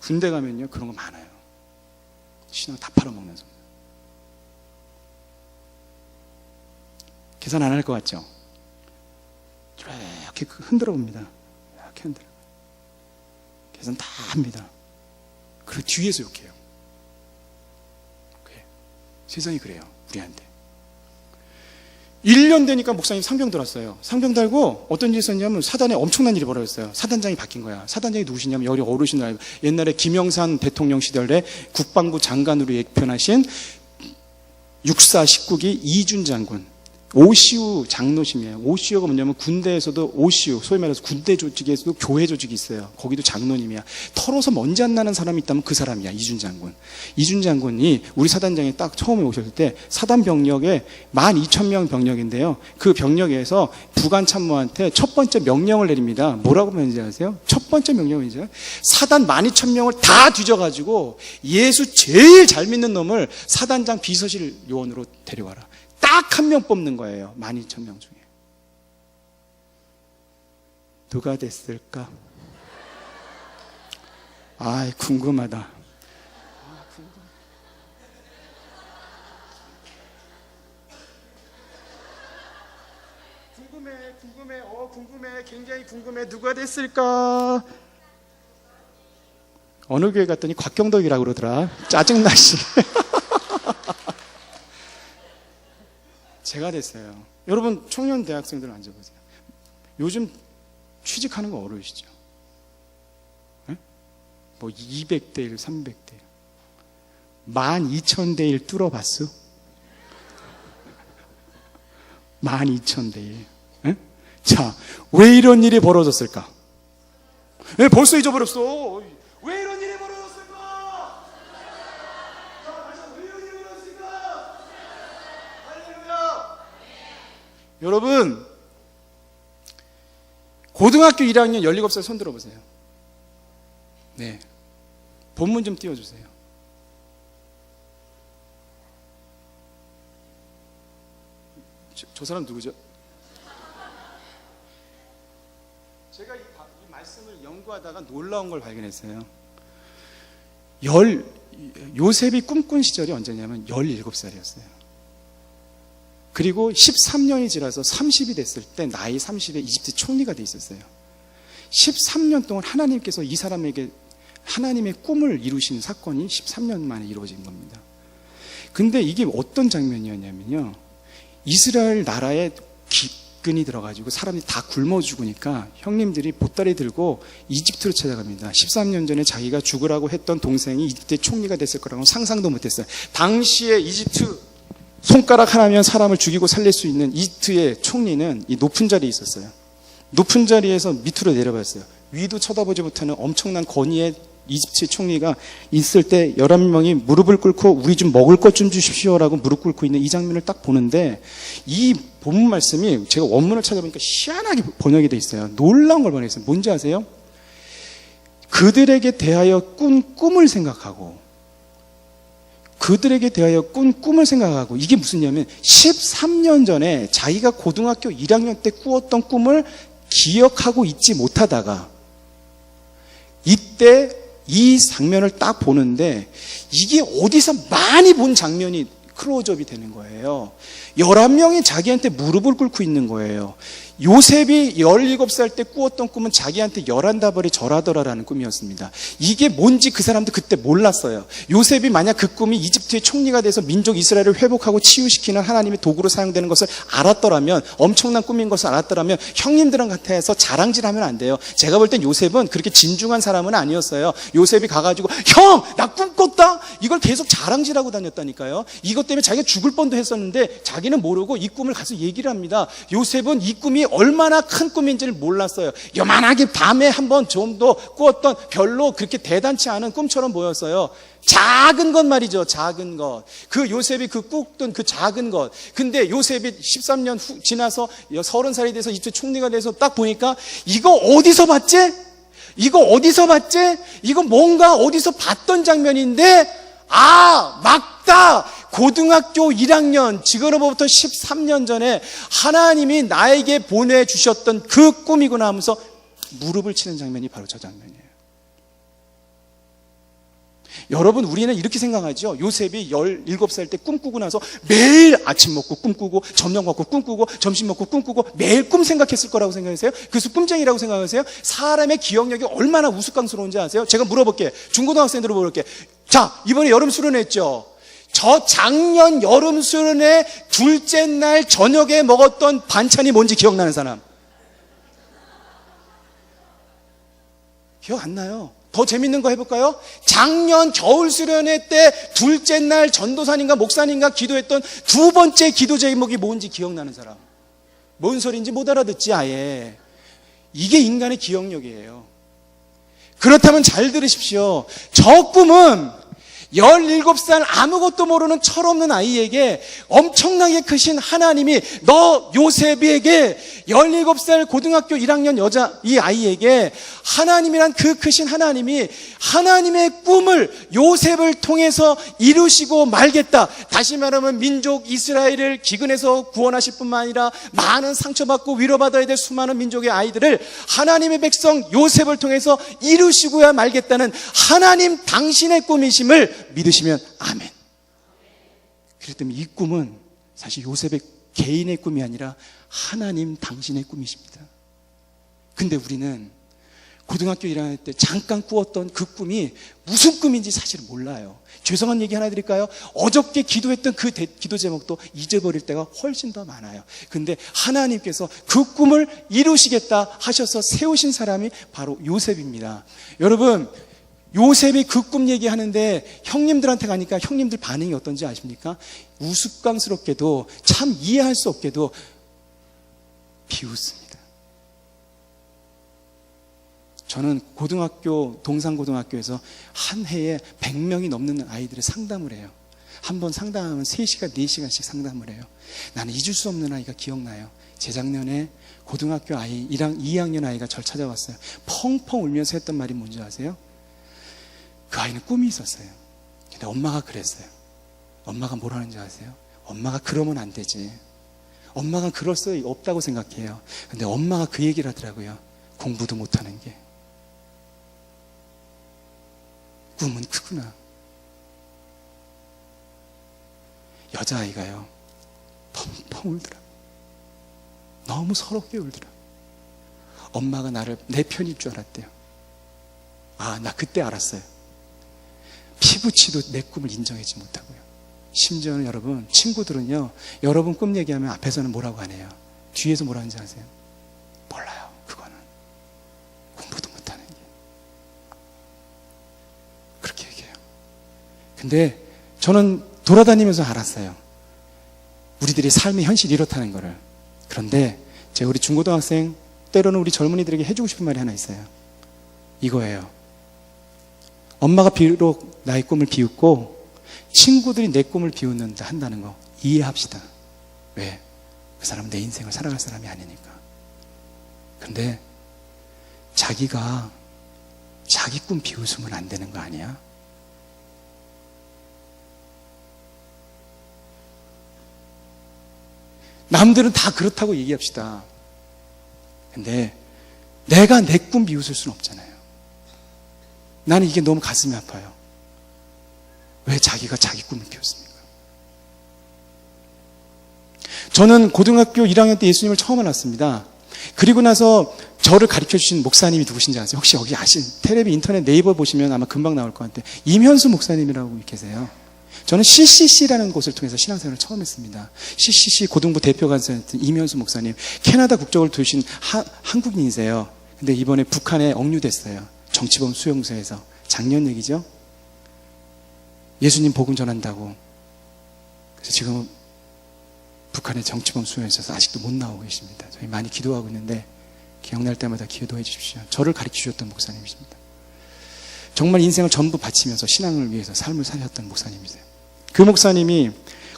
Speaker 1: 군대 가면요 그런 거 많아요. 신앙 다 팔아먹는 소리. 계산 안 할 것 같죠? 이렇게 흔들어 봅니다. 이렇게 흔들어. 계산 다 합니다. 그리고 뒤에서 욕해요. 그래. 세상이 그래요. 우리한테. 1년 되니까 목사님 상병 들었어요. 상병 달고 어떤 일이 있었냐면 사단에 엄청난 일이 벌어졌어요. 사단장이 바뀐 거야. 사단장이 누구시냐면 여기 어르신 알고 옛날에 김영삼 대통령 시절에 국방부 장관으로 예편하신 육사 19기 이준 장군. 오시우 장로심이에요. 오시우가 뭐냐면 군대에서도 오시우, 소위 말해서 군대 조직에서도 교회 조직이 있어요. 거기도 장로님이야. 털어서 먼지 안 나는 사람이 있다면 그 사람이야. 이준 장군. 이준 장군이 우리 사단장에 딱 처음에 오셨을 때 사단 병력에 12,000명 병력인데요. 그 병력에서 부관 참모한테 첫 번째 명령을 내립니다. 뭐라고 하는지 아세요? 첫 번째 명령은 이제 사단 12,000명을 다 뒤져가지고 예수 제일 잘 믿는 놈을 사단장 비서실 요원으로 데려와라. 딱 한 명 뽑는 거예요. 12,000명 중에. 누가 됐을까? 아, 궁금하다. 궁금해. 굉장히 궁금해. 누가 됐을까? 어느 교회 갔더니 곽경덕이라고 그러더라. 짜증나시. 제가 됐어요. 여러분 청년 대학생들 앉아보세요. 요즘 취직하는 거 어려우시죠? 네? 뭐 200대 1, 300대 1. 12,000대 1 뚫어봤어? 12,000대 1. 네? 자, 왜 이런 일이 벌어졌을까? 네, 벌써 잊어버렸어. 왜 이런 일이 벌어졌을까? 왜 이런 일이 벌어졌을까? 할렐루야. 여러분, 고등학교 1학년 17살 손 들어보세요. 네. 본문 좀 띄워주세요. 저 사람 누구죠? 제가 이 말씀을 연구하다가 놀라운 걸 발견했어요. 요셉이 꿈꾼 시절이 언제냐면 17살이었어요. 그리고 13년이 지나서 30이 됐을 때 나이 30에 이집트 총리가 돼 있었어요. 13년 동안 하나님께서 이 사람에게 하나님의 꿈을 이루신 사건이 13년 만에 이루어진 겁니다. 근데 이게 어떤 장면이었냐면요. 이스라엘 나라에 기근이 들어가지고 사람들이 다 굶어 죽으니까 형님들이 보따리 들고 이집트로 찾아갑니다. 13년 전에 자기가 죽으라고 했던 동생이 이집트의 총리가 됐을 거라고 상상도 못했어요. 당시에 이집트 손가락 하나면 사람을 죽이고 살릴 수 있는 이집트의 총리는 이 높은 자리에 있었어요. 높은 자리에서 밑으로 내려봤어요. 위도 쳐다보지 못하는 엄청난 권위의 이집트의 총리가 있을 때 11명이 무릎을 꿇고 우리 좀 먹을 것 좀 주십시오라고 무릎 꿇고 있는 이 장면을 딱 보는데 이 본문 말씀이 제가 원문을 찾아보니까 희한하게 번역이 돼 있어요. 놀라운 걸 번역했어요. 뭔지 아세요? 그들에게 대하여 꾼 꿈을 생각하고 이게 무슨 냐면 13년 전에 자기가 고등학교 1학년 때 꾸었던 꿈을 기억하고 있지 못하다가 이때 이 장면을 딱 보는데 이게 어디서 많이 본 장면이 클로즈업이 되는 거예요. 11명이 자기한테 무릎을 꿇고 있는 거예요. 요셉이 17살 때 꾸었던 꿈은 자기한테 11다벌이 절하더라라는 꿈이었습니다. 이게 뭔지 그 사람도 그때 몰랐어요. 요셉이 만약 그 꿈이 이집트의 총리가 돼서 민족 이스라엘을 회복하고 치유시키는 하나님의 도구로 사용되는 것을 알았더라면, 엄청난 꿈인 것을 알았더라면 형님들한테서 자랑질하면 안 돼요. 제가 볼 땐 요셉은 그렇게 진중한 사람은 아니었어요. 요셉이 가가지고 형! 나 꿈 꿨다? 이걸 계속 자랑질하고 다녔다니까요. 이것 때문에 자기가 죽을 뻔도 했었는데 자기는 모르고 이 꿈을 가서 얘기를 합니다. 요셉은 이 꿈이 얼마나 큰 꿈인지를 몰랐어요. 요만하게 밤에 한번 정도 꾸었던 별로 그렇게 대단치 않은 꿈처럼 보였어요. 작은 것 말이죠. 작은 것. 그 요셉이 그 꾹던 그 작은 것. 근데 요셉이 13년 후 지나서 30살이 돼서 이제 총리가 돼서 딱 보니까 이거 어디서 봤지? 이거 어디서 봤지? 이거 뭔가 어디서 봤던 장면인데, 아, 맞다! 고등학교 1학년, 지금으로부터 13년 전에 하나님이 나에게 보내주셨던 그 꿈이구나 하면서 무릎을 치는 장면이 바로 저 장면이에요. 여러분, 우리는 이렇게 생각하죠. 요셉이 17살 때 꿈꾸고 나서 매일 아침 먹고 꿈꾸고 저녁 먹고 꿈꾸고 점심 먹고 꿈꾸고 매일 꿈 생각했을 거라고 생각하세요? 그래서 꿈쟁이라고 생각하세요? 사람의 기억력이 얼마나 우스꽝스러운지 아세요? 제가 물어볼게요. 중고등학생들을 물어볼게요. 자, 이번에 여름 수련회 했죠? 저 작년 여름 수련회 둘째 날 저녁에 먹었던 반찬이 뭔지 기억나는 사람? 기억 안 나요. 더 재밌는 거 해볼까요? 작년 겨울 수련회 때 둘째 날 전도사님과 목사님과 기도했던 두 번째 기도 제목이 뭔지 기억나는 사람? 뭔 소리인지 못 알아듣지 아예. 이게 인간의 기억력이에요. 그렇다면 잘 들으십시오. 저 꿈은 17살 아무것도 모르는 철없는 아이에게 엄청나게 크신 하나님이 너 요셉에게 17살 고등학교 1학년 여자 이 아이에게 하나님이란 그 크신 하나님이 하나님의 꿈을 요셉을 통해서 이루시고 말겠다. 다시 말하면 민족 이스라엘을 기근에서 구원하실 뿐만 아니라 많은 상처받고 위로받아야 될 수많은 민족의 아이들을 하나님의 백성 요셉을 통해서 이루시고야 말겠다는 하나님 당신의 꿈이심을 믿으시면 아멘. 그렇기 때문에 이 꿈은 사실 요셉의 개인의 꿈이 아니라 하나님 당신의 꿈이십니다. 근데 우리는 고등학교 1학년 때 잠깐 꾸었던 그 꿈이 무슨 꿈인지 사실 몰라요. 죄송한 얘기 하나 드릴까요? 어저께 기도했던 그 기도 제목도 잊어버릴 때가 훨씬 더 많아요. 근데 하나님께서 그 꿈을 이루시겠다 하셔서 세우신 사람이 바로 요셉입니다. 여러분, 요셉이 그 꿈 얘기하는데 형님들한테 가니까 형님들 반응이 어떤지 아십니까? 우스꽝스럽게도 참 이해할 수 없게도 비웃습니다. 저는 고등학교, 동산고등학교에서 한 해에 100명이 넘는 아이들을 상담을 해요. 한 번 상담하면 3시간, 4시간씩 상담을 해요. 나는 잊을 수 없는 아이가 기억나요. 재작년에 고등학교 아이, 2학년 아이가 저를 찾아왔어요. 펑펑 울면서 했던 말이 뭔지 아세요? 그 아이는 꿈이 있었어요. 근데 엄마가 그랬어요. 엄마가 뭐라는지 아세요? 엄마가 그러면 안 되지. 엄마가 그럴 수 없다고 생각해요. 근데 엄마가 그 얘기를 하더라고요. 공부도 못하는 게 꿈은 크구나. 여자아이가요 펑펑 울더라. 너무 서럽게 울더라. 엄마가 나를 내 편일 줄 알았대요. 아, 나 그때 알았어요. 피부치도 내 꿈을 인정하지 못하고요. 심지어는 여러분, 친구들은요, 여러분 꿈 얘기하면 앞에서는 뭐라고 하네요. 뒤에서 뭐라 하는지 아세요? 몰라요. 그거는 공부도 못하는 게. 그렇게 얘기해요. 근데 저는 돌아다니면서 알았어요. 우리들이 삶의 현실이 이렇다는 거를. 그런데 제가 우리 중고등학생, 때로는 우리 젊은이들에게 해주고 싶은 말이 하나 있어요. 이거예요. 엄마가 비록 나의 꿈을 비웃고 친구들이 내 꿈을 비웃는다 한다는 거 이해합시다. 왜? 그 사람은 내 인생을 살아갈 사람이 아니니까. 근데 자기가 자기 꿈 비웃으면 안 되는 거 아니야? 남들은 다 그렇다고 얘기합시다. 근데 내가 내 꿈 비웃을 수는 없잖아요. 나는 이게 너무 가슴이 아파요. 왜 자기가 자기 꿈을 비웃습니까? 저는 고등학교 1학년 때 예수님을 처음 알았습니다. 그리고 나서 저를 가르쳐 주신 목사님이 누구신지 아세요? 혹시 여기 텔레비 인터넷 네이버 보시면 아마 금방 나올 것 같아요. 임현수 목사님이라고 계세요. 저는 CCC라는 곳을 통해서 신앙생활을 처음 했습니다. CCC 고등부 대표 간사였던 임현수 목사님, 캐나다 국적을 두신 한국인이세요. 근데 이번에 북한에 억류됐어요. 정치범 수용소에서. 작년 얘기죠. 예수님 복음 전한다고. 그래서 지금 북한의 정치범 수용에 있어서 아직도 못 나오고 계십니다. 저희 많이 기도하고 있는데 기억날 때마다 기도해 주십시오. 저를 가르쳐 주셨던 목사님이십니다. 정말 인생을 전부 바치면서 신앙을 위해서 삶을 사셨던 목사님이세요. 그 목사님이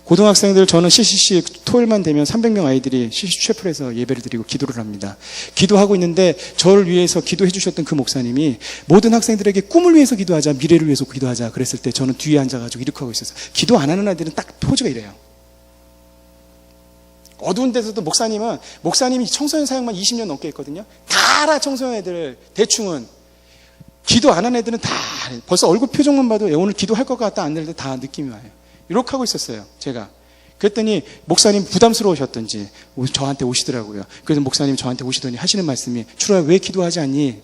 Speaker 1: 고등학생들, 저는 CCC 토요일만 되면 300명 아이들이 CCC 채플에서 예배를 드리고 기도를 합니다. 기도하고 있는데 저를 위해서 기도해 주셨던 그 목사님이 모든 학생들에게 꿈을 위해서 기도하자, 미래를 위해서 기도하자 그랬을 때 저는 뒤에 앉아가지고 이렇게 하고 있었어요. 기도 안 하는 아이들은 딱 포즈가 이래요. 어두운 데서도 목사님이 청소년 사역만 20년 넘게 했거든요. 다 알아, 청소년 애들. 대충은. 기도 안 하는 애들은 다 벌써 얼굴 표정만 봐도 오늘 기도할 것 같다 안 될 때 다 느낌이 와요. 이렇게 하고 있었어요, 제가. 그랬더니 목사님 부담스러우셨던지 저한테 오시더라고요. 그래서 목사님 저한테 오시더니 하시는 말씀이, 추로야 왜 기도하지 않니?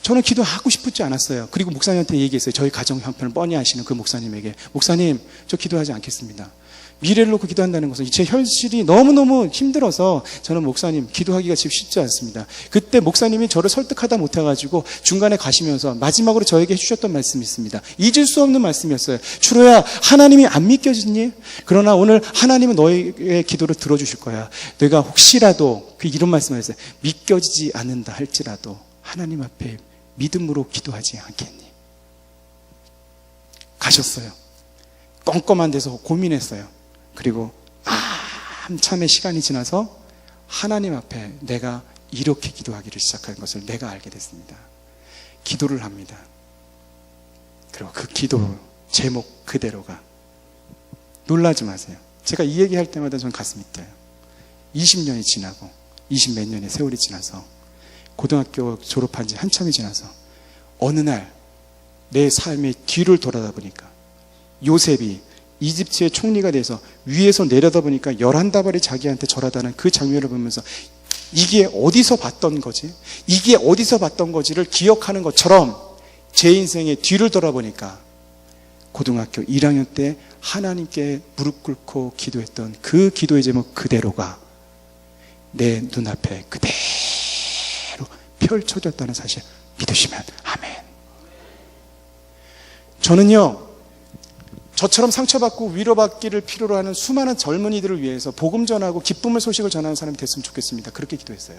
Speaker 1: 저는 기도하고 싶지 않았어요. 그리고 목사님한테 얘기했어요. 저희 가정 형편을 뻔히 아시는 그 목사님에게, 목사님 저 기도하지 않겠습니다. 미래를 놓고 기도한다는 것은 제 현실이 너무너무 힘들어서 저는 목사님 기도하기가 지금 쉽지 않습니다. 그때 목사님이 저를 설득하다 못해가지고 중간에 가시면서 마지막으로 저에게 해주셨던 말씀이 있습니다. 잊을 수 없는 말씀이었어요. 추로야, 하나님이 안 믿겨지니? 그러나 오늘 하나님은 너의 기도를 들어주실 거야. 내가 혹시라도, 그 이런 말씀을 했어요. 믿겨지지 않는다 할지라도 하나님 앞에 믿음으로 기도하지 않겠니? 가셨어요. 껌껌한 데서 고민했어요. 그리고 한참의 시간이 지나서 하나님 앞에 내가 이렇게 기도하기를 시작한 것을 내가 알게 됐습니다. 기도를 합니다. 그리고 그 기도 제목 그대로가, 놀라지 마세요. 제가 이 얘기할 때마다 전 가슴이 뛰어요. 20년이 지나고 20몇 년의 세월이 지나서 고등학교 졸업한 지 한참이 지나서 어느 날 내 삶의 뒤를 돌아다 보니까 요셉이 이집트의 총리가 돼서 위에서 내려다보니까 11다발이 자기한테 절하다는 그 장면을 보면서 이게 어디서 봤던 거지? 이게 어디서 봤던 거지를 기억하는 것처럼 제 인생의 뒤를 돌아보니까 고등학교 1학년 때 하나님께 무릎 꿇고 기도했던 그 기도의 제목 그대로가 내 눈앞에 그대로 펼쳐졌다는 사실 믿으시면 아멘. 저는요, 저처럼 상처받고 위로받기를 필요로 하는 수많은 젊은이들을 위해서 복음 전하고 기쁨의 소식을 전하는 사람이 됐으면 좋겠습니다. 그렇게 기도했어요.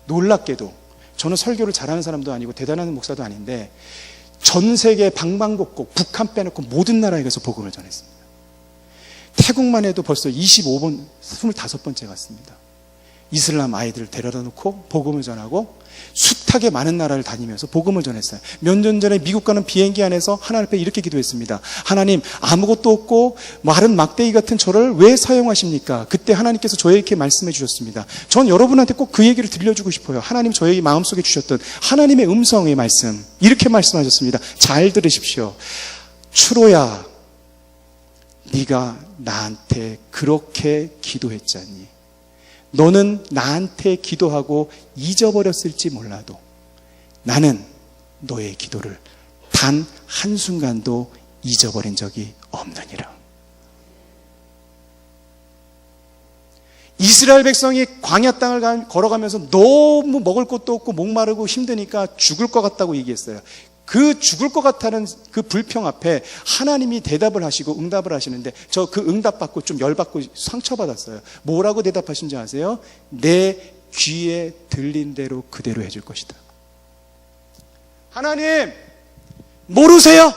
Speaker 1: 놀랍게도 저는 설교를 잘하는 사람도 아니고 대단한 목사도 아닌데 전 세계 방방곡곡, 북한 빼놓고 모든 나라에 가서 복음을 전했습니다. 태국만 해도 벌써 25번째 갔습니다. 이슬람 아이들을 데려다 놓고 복음을 전하고 숱하게 많은 나라를 다니면서 복음을 전했어요. 몇 년 전에 미국 가는 비행기 안에서 하나님 앞에 이렇게 기도했습니다. 하나님, 아무것도 없고 마른 막대기 같은 저를 왜 사용하십니까? 그때 하나님께서 저에게 이렇게 말씀해 주셨습니다. 전 여러분한테 꼭 그 얘기를 들려주고 싶어요. 하나님 저에게 마음속에 주셨던 하나님의 음성의 말씀, 이렇게 말씀하셨습니다. 잘 들으십시오. 추로야, 네가 나한테 그렇게 기도했잖니. 너는 나한테 기도하고 잊어버렸을지 몰라도 나는 너의 기도를 단 한순간도 잊어버린 적이 없느니라. 이스라엘 백성이 광야 땅을 걸어가면서 너무 먹을 것도 없고 목마르고 힘드니까 죽을 것 같다고 얘기했어요. 그 죽을 것 같다는 그 불평 앞에 하나님이 대답을 하시고 응답을 하시는데 저 그 응답 받고 좀 열받고 상처받았어요. 뭐라고 대답하신지 아세요? 내 귀에 들린 대로 그대로 해줄 것이다. 하나님, 모르세요?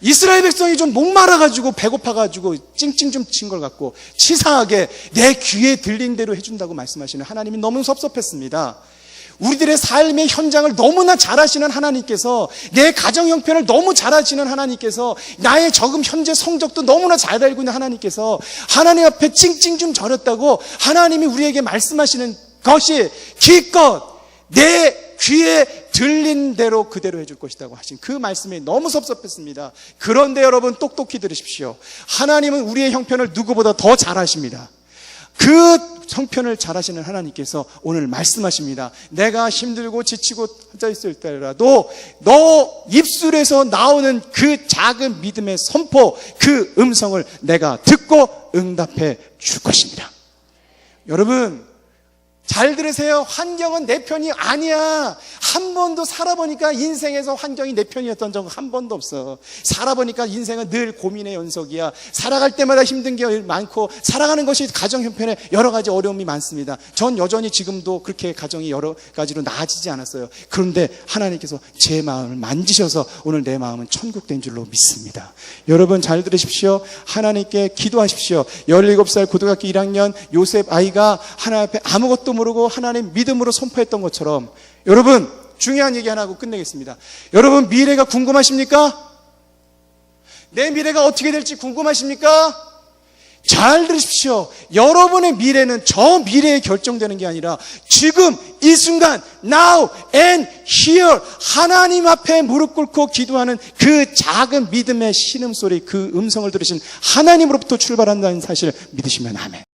Speaker 1: 이스라엘 백성이 좀 목말라가지고 배고파가지고 찡찡 좀 친 걸 갖고 치사하게 내 귀에 들린 대로 해준다고 말씀하시는 하나님이 너무 섭섭했습니다. 우리들의 삶의 현장을 너무나 잘 아시는 하나님께서, 내 가정 형편을 너무 잘 아시는 하나님께서, 나의 지금 현재 성적도 너무나 잘 알고 있는 하나님께서 하나님 앞에 찡찡 좀 절였다고 하나님이 우리에게 말씀하시는 것이 기껏 내 귀에 들린 대로 그대로 해줄 것이라고 하신 그 말씀이 너무 섭섭했습니다. 그런데 여러분 똑똑히 들으십시오. 하나님은 우리의 형편을 누구보다 더 잘 아십니다. 그 형편을 잘 하시는 하나님께서 오늘 말씀하십니다. 내가 힘들고 지치고 앉아있을 때라도 너 입술에서 나오는 그 작은 믿음의 선포, 그 음성을 내가 듣고 응답해 줄 것입니다. 여러분, 잘 들으세요. 환경은 내 편이 아니야. 한 번도 살아보니까 인생에서 환경이 내 편이었던 적 한 번도 없어. 살아보니까 인생은 늘 고민의 연속이야. 살아갈 때마다 힘든 게 많고, 살아가는 것이 가정 형편에 여러 가지 어려움이 많습니다. 전 여전히 지금도 그렇게 가정이 여러 가지로 나아지지 않았어요. 그런데 하나님께서 제 마음을 만지셔서 오늘 내 마음은 천국 된 줄로 믿습니다. 여러분 잘 들으십시오. 하나님께 기도하십시오. 17살 고등학교 1학년 요셉 아이가 하나님 앞에 아무것도 모르고 하나님 믿음으로 선포했던 것처럼, 여러분 중요한 얘기 하나 하고 끝내겠습니다. 여러분 미래가 궁금하십니까? 내 미래가 어떻게 될지 궁금하십니까? 잘 들으십시오. 여러분의 미래는 저 미래에 결정되는 게 아니라 지금 이 순간 now and here 하나님 앞에 무릎 꿇고 기도하는 그 작은 믿음의 신음소리, 그 음성을 들으신 하나님으로부터 출발한다는 사실을 믿으시면 아멘.